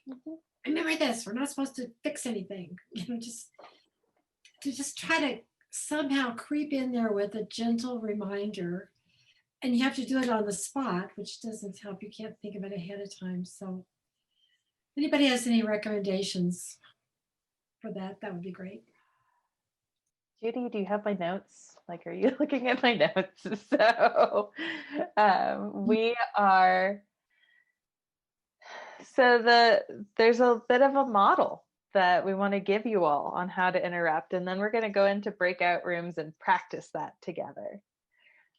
remember this, we're not supposed to fix anything, just to try to somehow creep in there with a gentle reminder. And you have to do it on the spot, which doesn't help. You can't think of it ahead of time. So if anybody has any recommendations for that would be great. Judy, do you have my notes? Like, are you looking at my notes? So there's a bit of a model that we want to give you all on how to interrupt, and then we're going to go into breakout rooms and practice that together.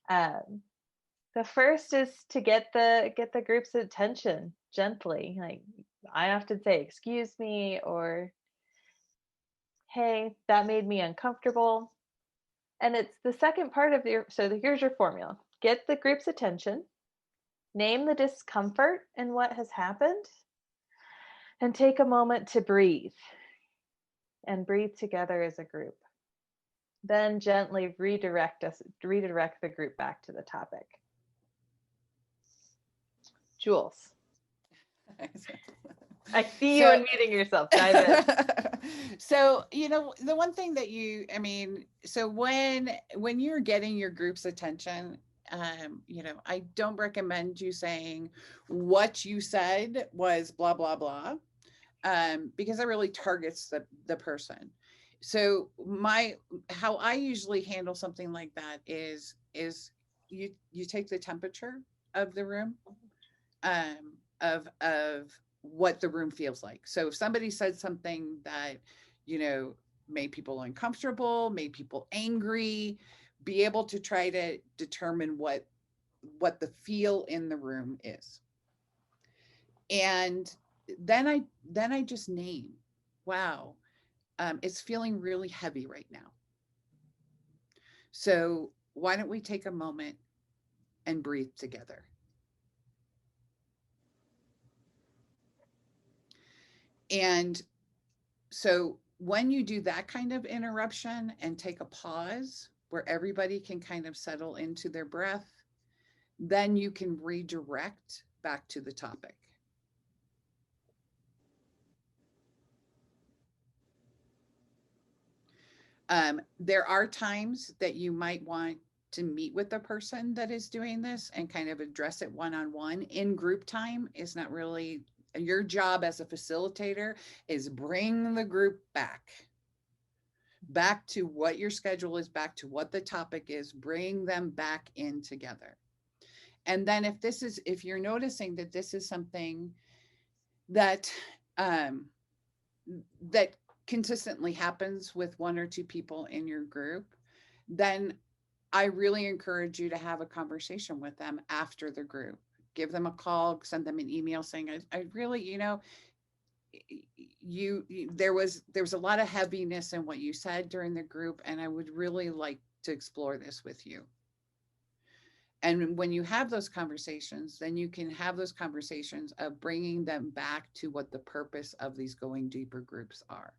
The first is to get the group's attention gently. Like, I often say, excuse me, or hey, that made me uncomfortable. And it's the second part of here's your formula. Get the group's attention, name the discomfort and what has happened, and take a moment to breathe and breathe together as a group. Then gently redirect the group back to the topic. Jules. I see you unmuting yourself. Dive in. So, the one thing that so when you're getting your group's attention, I don't recommend you saying what you said was blah, blah, blah, because that really targets the person. So how I usually handle something like that is you take the temperature of the room, of what the room feels like. So if somebody said something that, you know, made people uncomfortable, made people angry, be able to try to determine what the feel in the room is. And then I just name, wow, it's feeling really heavy right now. So why don't we take a moment and breathe together? And so when you do that kind of interruption and take a pause where everybody can kind of settle into their breath, then you can redirect back to the topic. There are times that you might want to meet with the person that is doing this and kind of address it one-on-one. In group time is not really your job as a facilitator, is bring the group back to what your schedule is, back to what the topic is, bring them back in together. And then if you're noticing that this is something that that consistently happens with one or two people in your group, then I really encourage you to have a conversation with them after the group. Give them a call, send them an email saying, I really, you know, there was a lot of heaviness in what you said during the group, and I would really like to explore this with you. And when you have those conversations, then you can have those conversations of bringing them back to what the purpose of these Going Deeper groups are.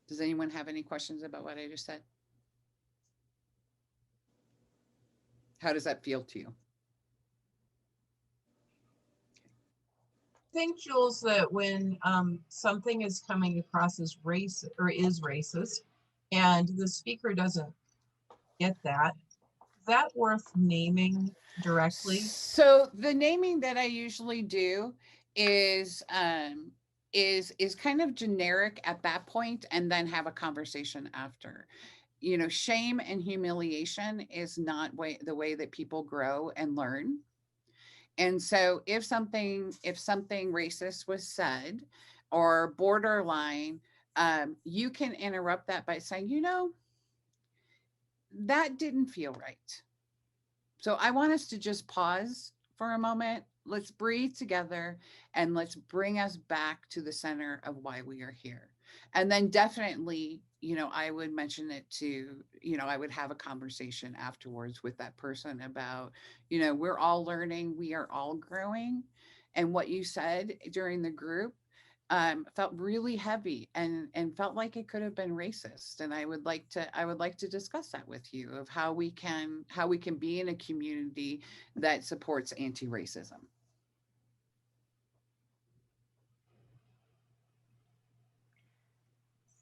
Does anyone have any questions about what I just said? How does that feel to you? I think, Jules, that when something is coming across as race or is racist and the speaker doesn't get that, is that worth naming directly? So the naming that I usually do is kind of generic at that point, and then have a conversation after. You know, shame and humiliation is not the way that people grow and learn. And so if something racist was said or borderline, you can interrupt that by saying, you know, that didn't feel right. So I want us to just pause for a moment. Let's breathe together and let's bring us back to the center of why we are here. And then definitely, you know, I would mention it to, you know, I would have a conversation afterwards with that person about, you know, we're all learning, we are all growing. And what you said during the group felt really heavy and felt like it could have been racist. And I would like to discuss that with you, of how we can be in a community that supports anti-racism.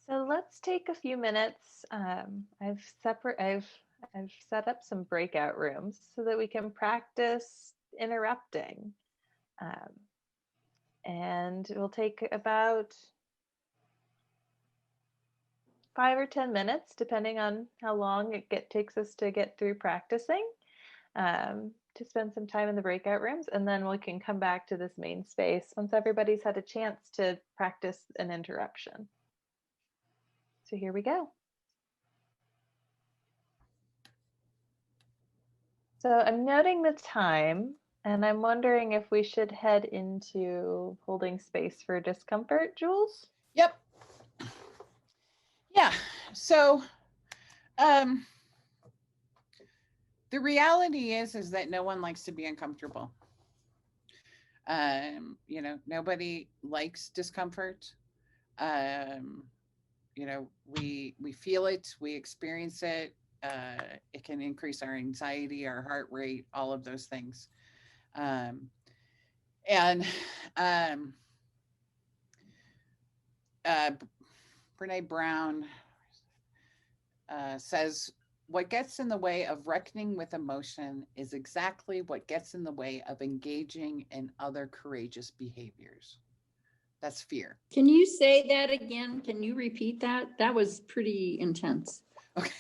So let's take a few minutes. I've set up some breakout rooms so that we can practice interrupting. And we'll take about 5 or 10 minutes, depending on how long it takes us to get through practicing, to spend some time in the breakout rooms, and then we can come back to this main space once everybody's had a chance to practice an interruption. So here we go. So I'm noting the time, and I'm wondering if we should head into holding space for discomfort, Jules? Yep. Yeah. So the reality is that no one likes to be uncomfortable. You know, nobody likes discomfort. You know, we feel it, we experience it. It can increase our anxiety, our heart rate, all of those things. Brene Brown says, what gets in the way of reckoning with emotion is exactly what gets in the way of engaging in other courageous behaviors. That's fear. Can you say that again? Can you repeat that? That was pretty intense. Okay.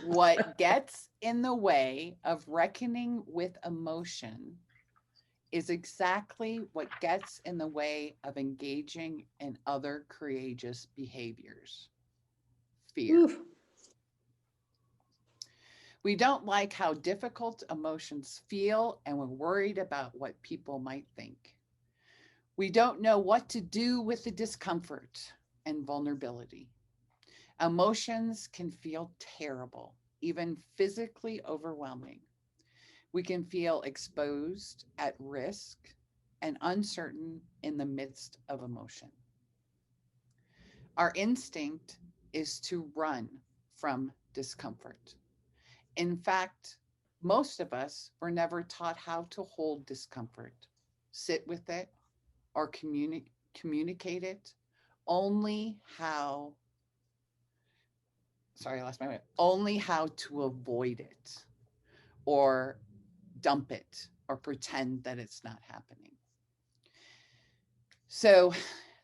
What gets in the way of reckoning with emotion is exactly what gets in the way of engaging in other courageous behaviors. Fear. Oof. We don't like how difficult emotions feel, and we're worried about what people might think. We don't know what to do with the discomfort and vulnerability. Emotions can feel terrible, even physically overwhelming. We can feel exposed, at risk, and uncertain in the midst of emotion. Our instinct is to run from discomfort. In fact, most of us were never taught how to hold discomfort, sit with it, or communicate it, only how, sorry, I lost my way, only how to avoid it or dump it or pretend that it's not happening. So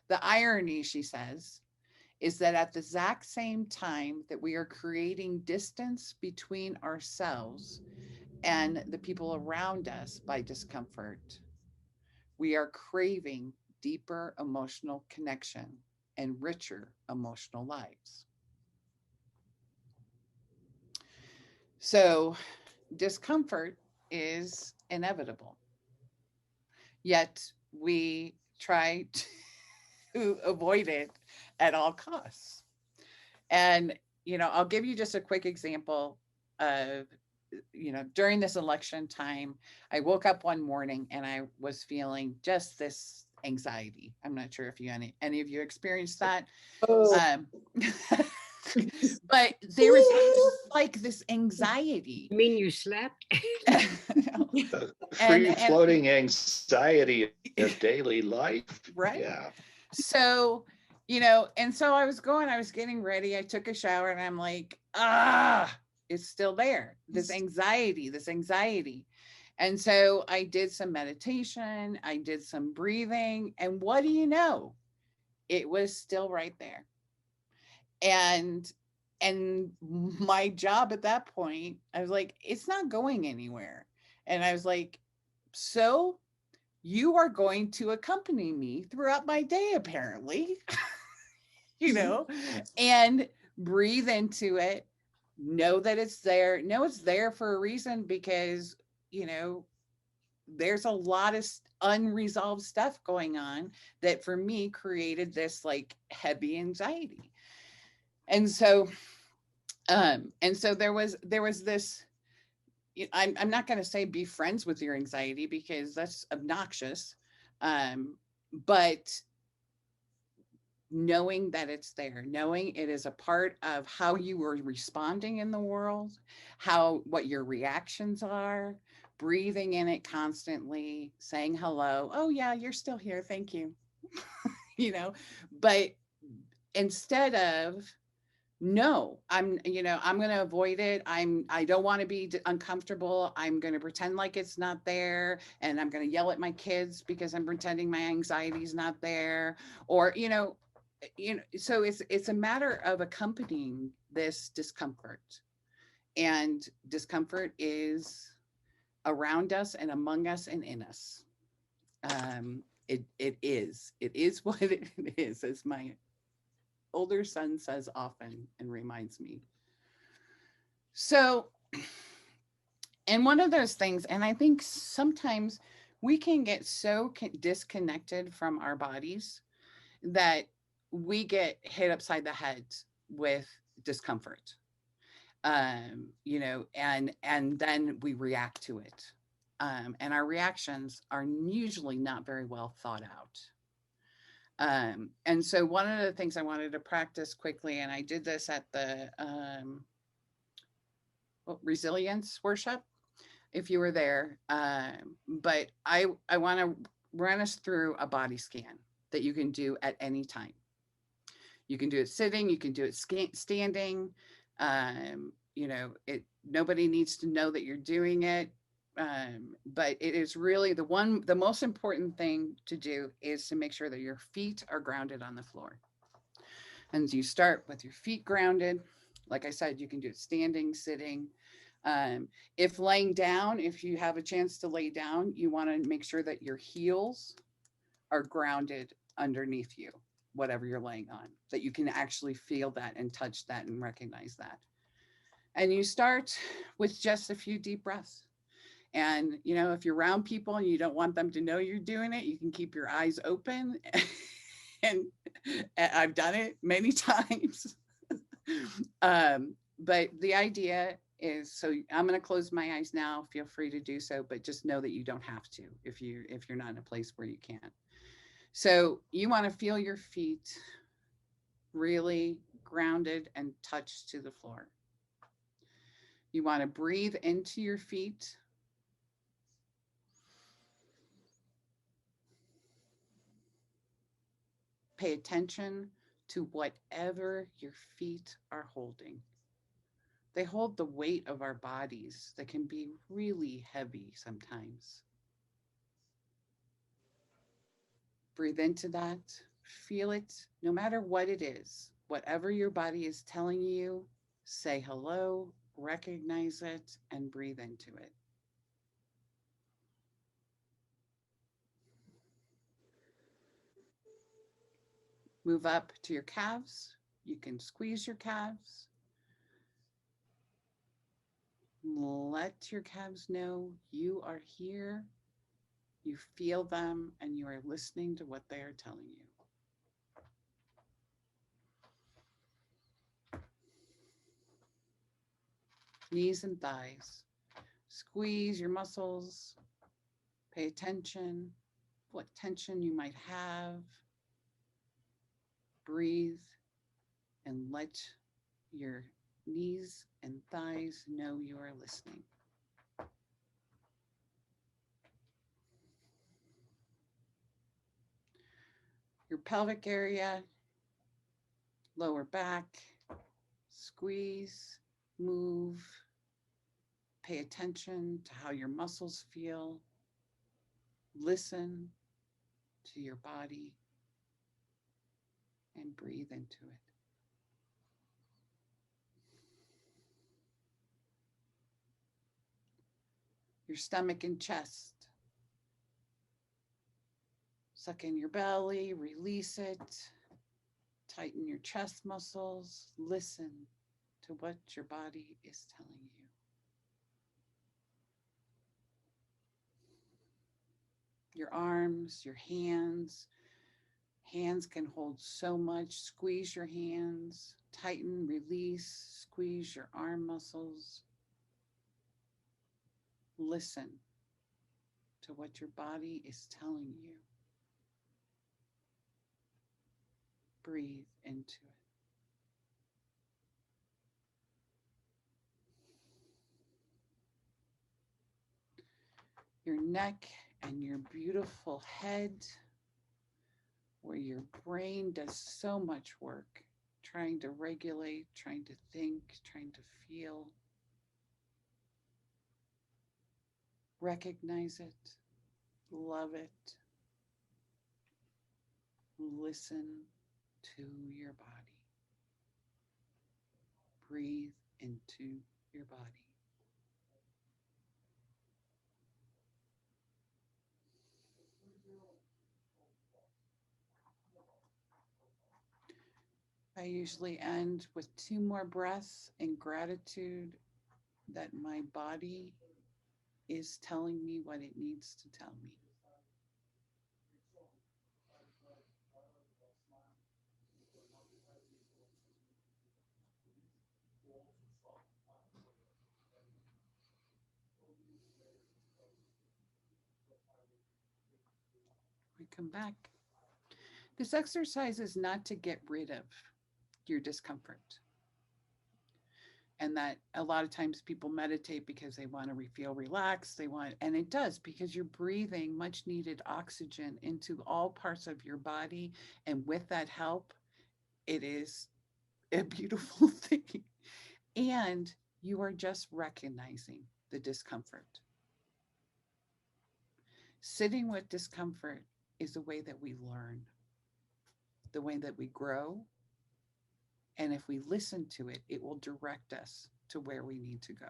the irony, she says, is that at the exact same time that we are creating distance between ourselves and the people around us by discomfort, we are craving deeper emotional connection and richer emotional lives. So discomfort is inevitable, yet we try to avoid it at all costs. And, I'll give you just a quick example of, during this election time, I woke up one morning and I was feeling just this anxiety. I'm not sure if any of you experienced that. Oh. But there was like this anxiety. You mean you slept? The free floating anxiety of daily life. Right. Yeah. So, and so I was getting ready. I took a shower and I'm like, it's still there. This anxiety. And so I did some meditation. I did some breathing. And what do you know? It was still right there. And my job at that point, I was like, it's not going anywhere. And I was like, so you are going to accompany me throughout my day, apparently, and breathe into it. Know that it's there. Know it's there for a reason, because, there's a lot of unresolved stuff going on that for me created this like heavy anxiety. And so there was this, I'm not going to say be friends with your anxiety because that's obnoxious. But knowing that it's there, knowing it is a part of how you are responding in the world, what your reactions are, breathing in it constantly, saying hello. Oh yeah, you're still here. Thank you. But instead of, no, I'm going to avoid it. I don't want to be uncomfortable. I'm going to pretend like it's not there. And I'm going to yell at my kids because I'm pretending my anxiety is not there. Or, so it's a matter of accompanying this discomfort. And discomfort is around us and among us and in us. It is what it is, as my older son says often and reminds me. So, and one of those things, and I think sometimes we can get so disconnected from our bodies that we get hit upside the head with discomfort, and then we react to it. And our reactions are usually not very well thought out. And so one of the things I wanted to practice quickly, and I did this at the resilience workshop, if you were there, but I want to run us through a body scan that you can do at any time. You can do it sitting, you can do it standing. Nobody needs to know that you're doing it. But it is really the most important thing to do is to make sure that your feet are grounded on the floor. And you start with your feet grounded, Like I said, you can do it standing, sitting. If laying down, if you have a chance to lay down, you want to make sure that your heels are grounded underneath you, whatever you're laying on, that you can actually feel that and touch that and recognize that. And you start with just a few deep breaths. And, you know, if you're around people and you don't want them to know you're doing it, you can keep your eyes open. And I've done it many times. But the idea is, so I'm going to close my eyes now. Feel free to do so, but just know that you don't have to if you're not in a place where you can't. So you want to feel your feet really grounded and touched to the floor. You want to breathe into your feet. Pay attention to whatever your feet are holding. They hold the weight of our bodies that can be really heavy sometimes. Breathe into that. Feel it, no matter what it is. Whatever your body is telling you, say hello, recognize it, and breathe into it. Move up to your calves. You can squeeze your calves. Let your calves know you are here. You feel them and you are listening to what they are telling you. Knees and thighs. Squeeze your muscles. Pay attention, what tension you might have. Breathe and let your knees and thighs know you are listening. Your pelvic area, lower back, squeeze, move, pay attention to how your muscles feel. Listen to your body and breathe into it. Your stomach and chest. Suck in your belly, release it. Tighten your chest muscles. Listen to what your body is telling you. Your arms, your hands. Hands can hold so much. Squeeze your hands. Tighten, release, squeeze your arm muscles. Listen to what your body is telling you. Breathe into it. Your neck and your beautiful head, where your brain does so much work, trying to regulate, trying to think, trying to feel. Recognize it, love it. Listen to your body. Breathe into your body. I usually end with 2 more breaths in gratitude that my body is telling me what it needs to tell me. We come back. This exercise is not to get rid of your discomfort. And that a lot of times people meditate because they want to feel relaxed. And it does, because you're breathing much needed oxygen into all parts of your body. And with that help, it is a beautiful thing. And you are just recognizing the discomfort. Sitting with discomfort is the way that we learn, the way that we grow, And if we listen to it, it will direct us to where we need to go.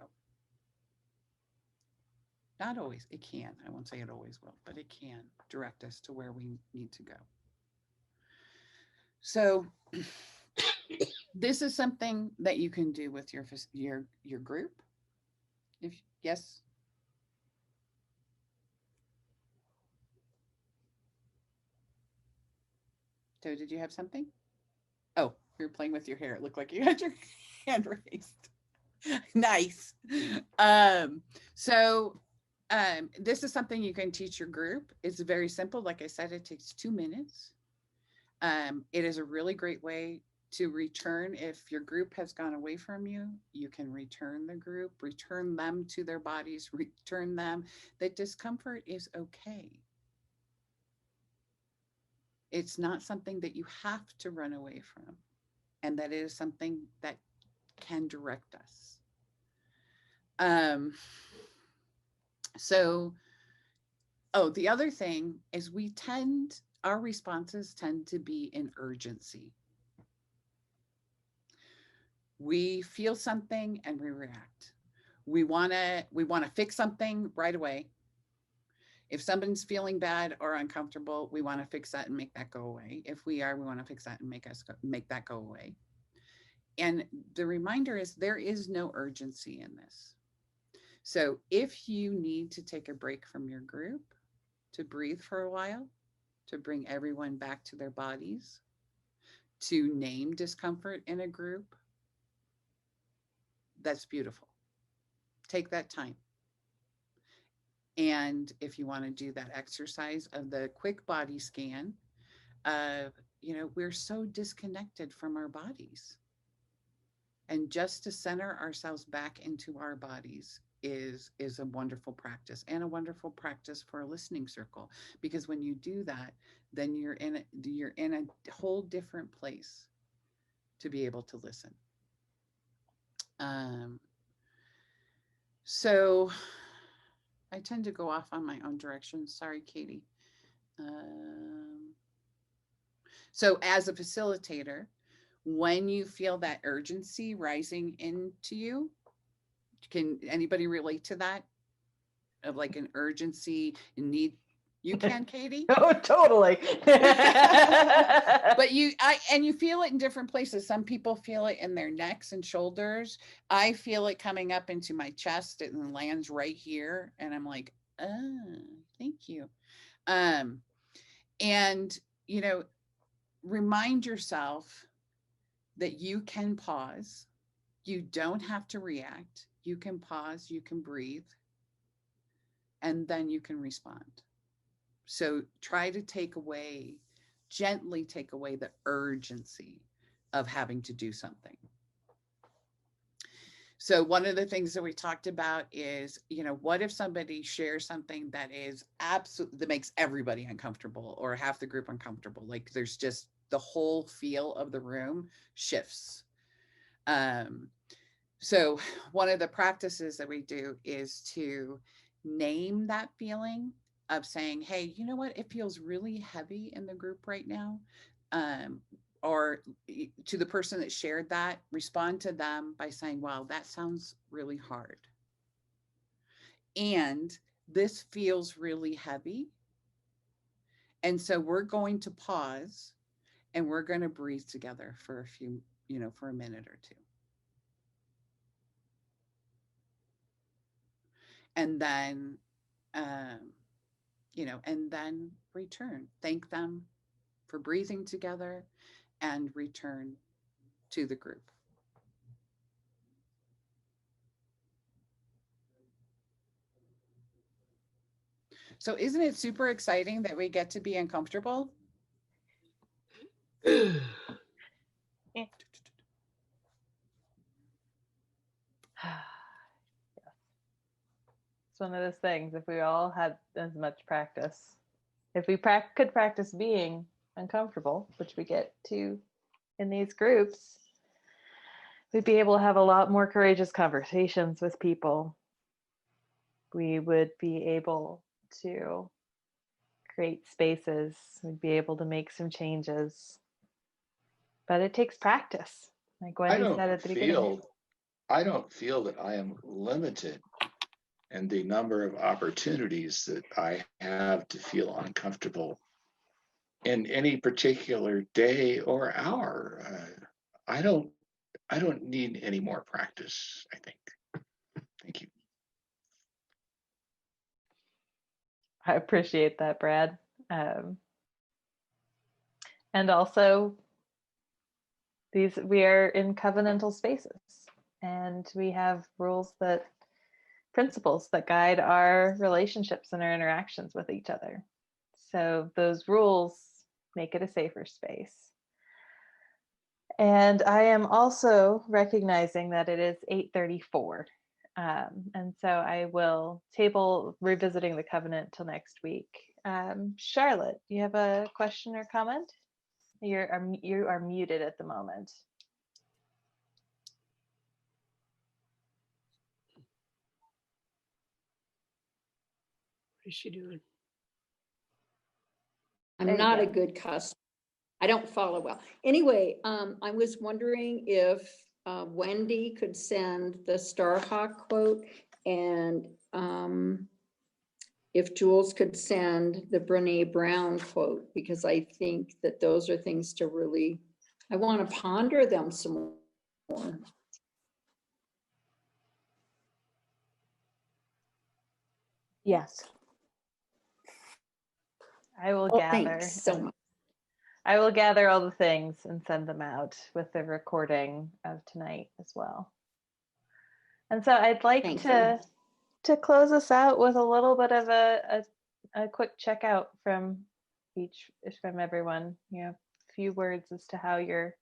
Not always, it can. I won't say it always will, but it can direct us to where we need to go. So this is something that you can do with your group. If yes. So did you have something? Oh, you're playing with your hair. It looked like you had your hand raised. Nice. This is something you can teach your group. It's very simple. Like I said, it takes 2 minutes. It is a really great way to return. If your group has gone away from you, you can return the group, return them to their bodies, return them. That discomfort is okay. It's not something that you have to run away from, and that is something that can direct us. The other thing is our responses tend to be in urgency. We feel something and we react. We want to fix something right away. If someone's feeling bad or uncomfortable, we want to fix that and make that go away. If we want to fix that and make that go away. And the reminder is there is no urgency in this. So if you need to take a break from your group, to breathe for a while, to bring everyone back to their bodies, to name discomfort in a group, that's beautiful. Take that time. And if you want to do that exercise of the quick body scan, we're so disconnected from our bodies. And just to center ourselves back into our bodies is a wonderful practice, and a wonderful practice for a listening circle, because when you do that, then you're in a whole different place to be able to listen. So I tend to go off on my own direction. Sorry, Katie. So as a facilitator, when you feel that urgency rising into you, can anybody relate to that? Of like an urgency and need? You can, Katie? Oh, totally. But you feel it in different places. Some people feel it in their necks and shoulders. I feel it coming up into my chest and lands right here. And I'm like, thank you. Remind yourself that you can pause. You don't have to react. You can pause, you can breathe, and then you can respond. So try to gently take away the urgency of having to do something. So one of the things that we talked about is, what if somebody shares something that makes everybody uncomfortable or half the group uncomfortable? Like there's just the whole feel of the room shifts. So one of the practices that we do is to name that feeling of saying, hey, you know what? It feels really heavy in the group right now. Or to the person that shared that, respond to them by saying, wow, that sounds really hard. And this feels really heavy. And so we're going to pause and we're going to breathe together for for a minute or two. And then, and then return. Thank them for breathing together and return to the group. So isn't it super exciting that we get to be uncomfortable? It's one of those things, if we all had as much practice, if we could practice being uncomfortable, which we get to in these groups, we'd be able to have a lot more courageous conversations with people. We would be able to create spaces. We'd be able to make some changes. But it takes practice. Like I Wendy said at the beginning. I don't feel that I am limited in the number of opportunities that I have to feel uncomfortable in any particular day or hour. I don't need any more practice, I think. Thank you. I appreciate that, Brad. And also, we are in covenantal spaces, and we have principles that guide our relationships and our interactions with each other. So those rules make it a safer space. And I am also recognizing that it is 8:34. And so I will table revisiting the covenant till next week. Charlotte, you have a question or comment? You are muted at the moment. What is she doing? There I'm you not go. a good customer. I don't follow well. Anyway, I was wondering if Wendy could send the Starhawk quote, and if Jules could send the Brene Brown quote, because I think that those are things to really, I want to ponder them some more. Yes. I will Oh, gather. thanks so much. I will gather all the things and send them out with the recording of tonight as well. And so I'd like Thank to close us out with a little bit of a quick checkout from everyone. You know, a few words as to how you're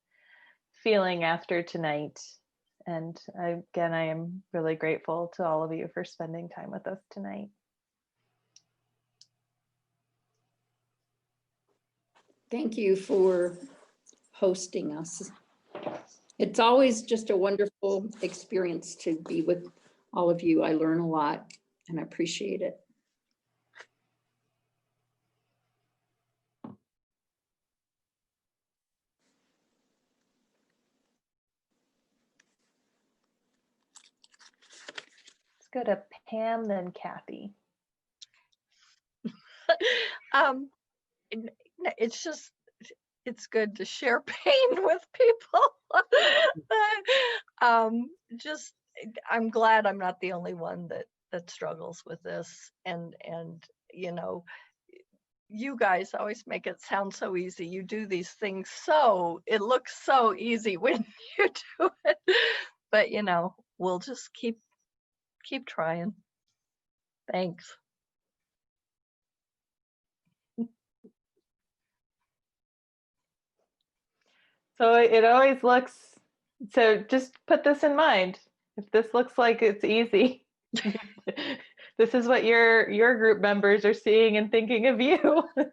feeling after tonight. And I am really grateful to all of you for spending time with us tonight. Thank you for hosting us. It's always just a wonderful experience to be with all of you. I learn a lot and I appreciate it. Let's go to Pam, then Kathy. It's just, it's good to share pain with people. I'm glad I'm not the only one that struggles with this, and you know, you guys always make it sound so easy. You do these things so it looks so easy when you do it, but you know, we'll just keep trying. Thanks. So it always looks, so just put this in mind. If this looks like it's easy, this is what your group members are seeing and thinking of you. That's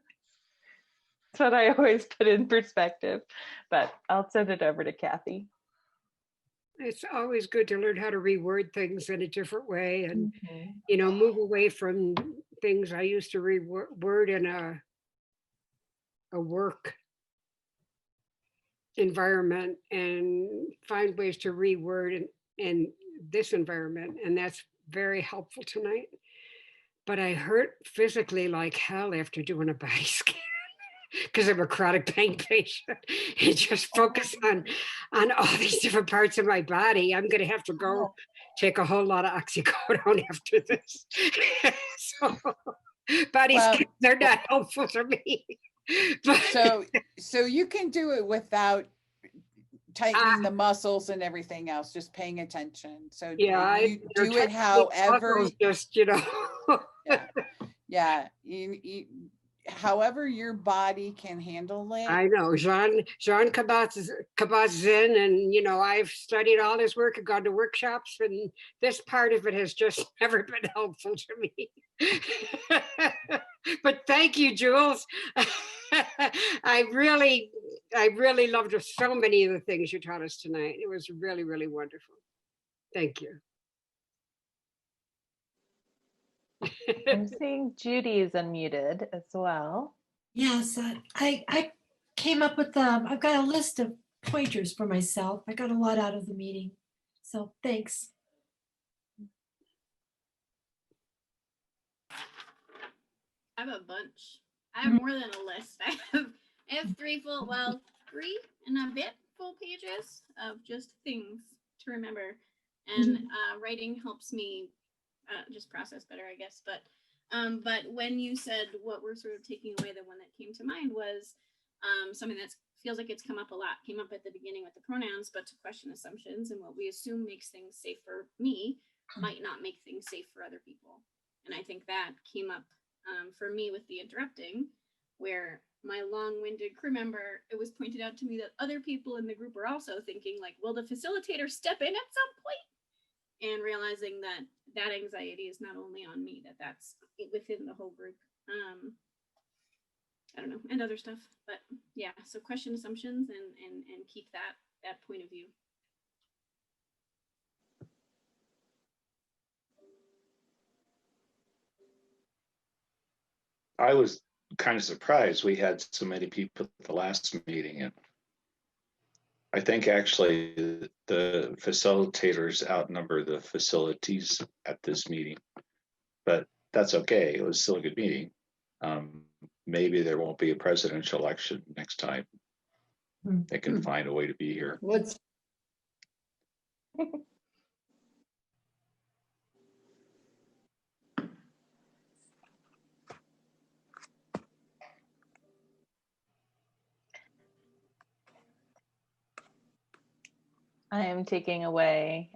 what I always put in perspective. But I'll send it over to Kathy. It's always good to learn how to reword things in a different way, and you know, move away from things I used to reword in a work environment, and find ways to reword in this environment, and that's very helpful tonight. But I hurt physically like hell after doing a body scan because I'm a chronic pain patient, and just focus on all these different parts of my body. I'm gonna have to go take a whole lot of oxycodone after this. So body scans are not helpful for me. But so you can do it without tightening the muscles and everything else, just paying attention. So yeah, you do it however, just, you know. yeah, you however your body can handle it. I know Jean Kabat-Zinn, and you know, I've studied all his work and gone to workshops, and this part of it has just never been helpful to me. But thank you, Jules. I really loved so many of the things you taught us tonight. It was really, really wonderful. Thank you. I'm seeing Judy is unmuted as well. Yes, I came up with, I've got a list of pointers for myself. I got a lot out of the meeting. So thanks. I have a bunch. I have more than a list. I have three and a bit full pages of just things to remember. And writing helps me just process better, I guess. But when you said what we're sort of taking away, the one that came to mind was something that feels like it's come up a lot. Came up at the beginning with the pronouns, but to question assumptions and what we assume makes things safe for me might not make things safe for other people. And I think that came up for me with the interrupting, where my long-winded crew member, it was pointed out to me that other people in the group were also thinking like, will the facilitator step in at some point? And realizing that that anxiety is not only on me, that's within the whole group. I don't know, and other stuff, but yeah, so question assumptions and keep that point of view. I was kind of surprised we had so many people at the last meeting, and I think actually the facilitators outnumber the facilities at this meeting, but that's okay. It was still a good meeting. Maybe there won't be a presidential election next time. They can find a way to be here. What's I am taking away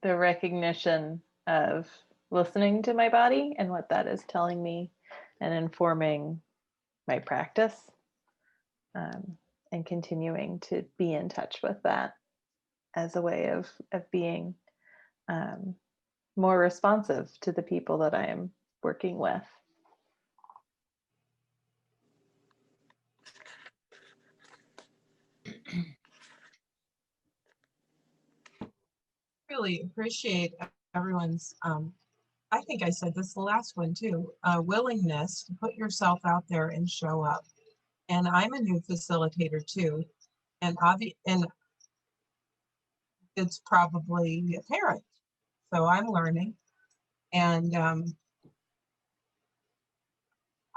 the recognition of listening to my body and what that is telling me and informing my practice, and continuing to be in touch with that as a way of being more responsive to the people that I am working with. Really appreciate everyone's, I think I said this the last one too, willingness to put yourself out there and show up. And I'm a new facilitator too. And and it's probably apparent. So I'm learning. And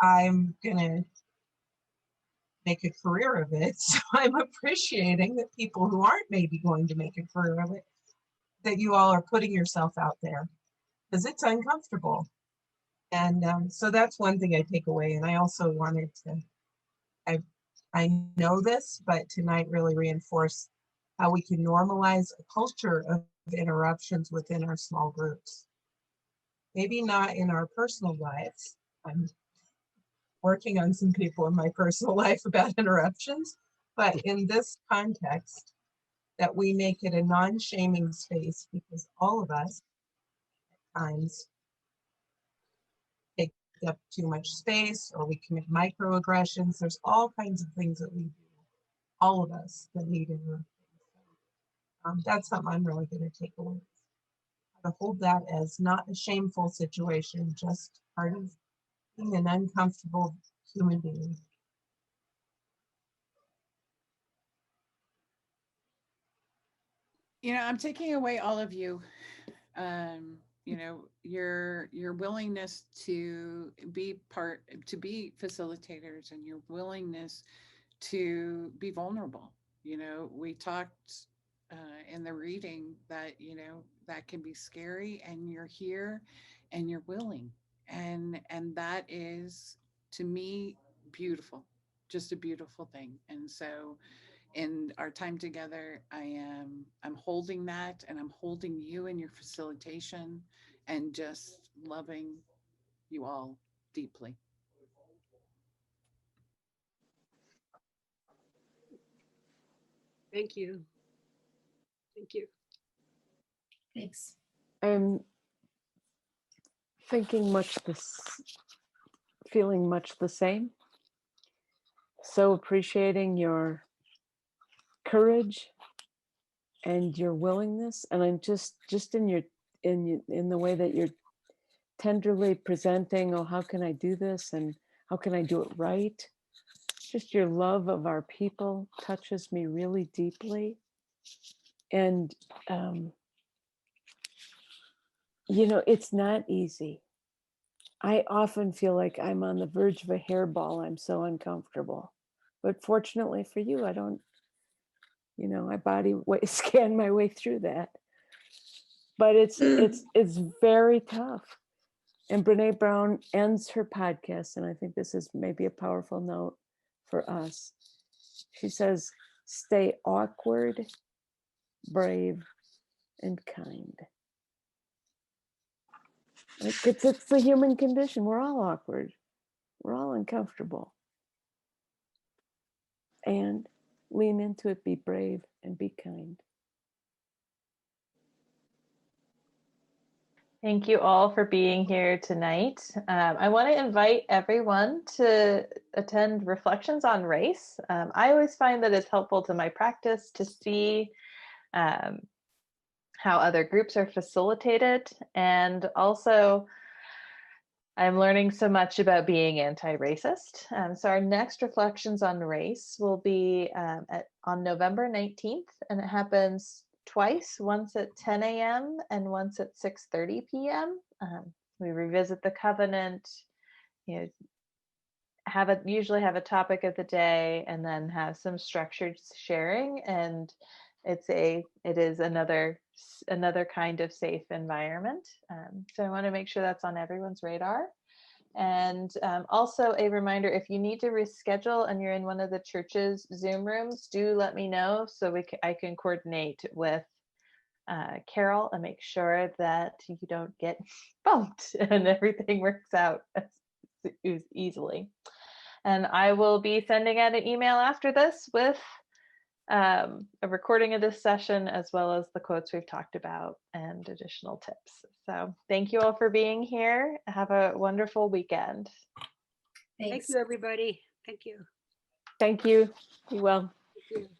I'm gonna make a career of it. So I'm appreciating that people who aren't maybe going to make a career of it, that you all are putting yourself out there, because it's uncomfortable. And so that's one thing I take away. And I also wanted to, I know this, but tonight really reinforce how we can normalize a culture of interruptions within our small groups. Maybe not in our personal lives. I'm working on some people in my personal life about interruptions, but in this context, that we make it a non-shaming space, because all of us at times take up too much space, or we commit microaggressions. There's all kinds of things that we do, all of us, that need interrupting. That's something I'm really going to take away. To hold that as not a shameful situation, just part of being an uncomfortable human being. You know, I'm taking away all of you. You know, your willingness to be facilitators, and your willingness to be vulnerable. You know, we talked in the reading that, you know, that can be scary, and you're here and you're willing. And that is, to me, beautiful, just a beautiful thing. And so in our time together, I'm holding that, and I'm holding you in your facilitation, and just loving you all deeply. Thank you. Thank you. Thanks. I'm feeling much the same. So appreciating your courage and your willingness, and I'm just in the way that you're tenderly presenting, oh, how can I do this, and How can I do it right? Just your love of our people touches me really deeply. And, you know, it's not easy. I often feel like I'm on the verge of a hairball. I'm so uncomfortable. But fortunately for you, I don't, you know, I scan my way through that. But it's very tough. And Brene Brown ends her podcast, and I think this is maybe a powerful note for us. She says, stay awkward, brave, and kind. Like it's the human condition. We're all awkward. We're all uncomfortable. And lean into it, be brave, and be kind. Thank you all for being here tonight. I want to invite everyone to attend Reflections on Race. I always find that it's helpful to my practice to see how other groups are facilitated. And also, I'm learning so much about being anti-racist. So our next Reflections on Race will be on November 19th, and it happens twice, once at 10 a.m. and once at 6:30 p.m. We revisit the covenant, you know, usually have a topic of the day, and then have some structured sharing. And it is another kind of safe environment. So I want to make sure that's on everyone's radar. And also a reminder, if you need to reschedule and you're in one of the church's Zoom rooms, do let me know so I can coordinate with Carol and make sure that you don't get bumped and everything works out easily. And I will be sending out an email after this with a recording of this session, as well as the quotes we've talked about and additional tips. So thank you all for being here. Have a wonderful weekend. Thank you, everybody. Thank you. Thank you. Be well. Thank you.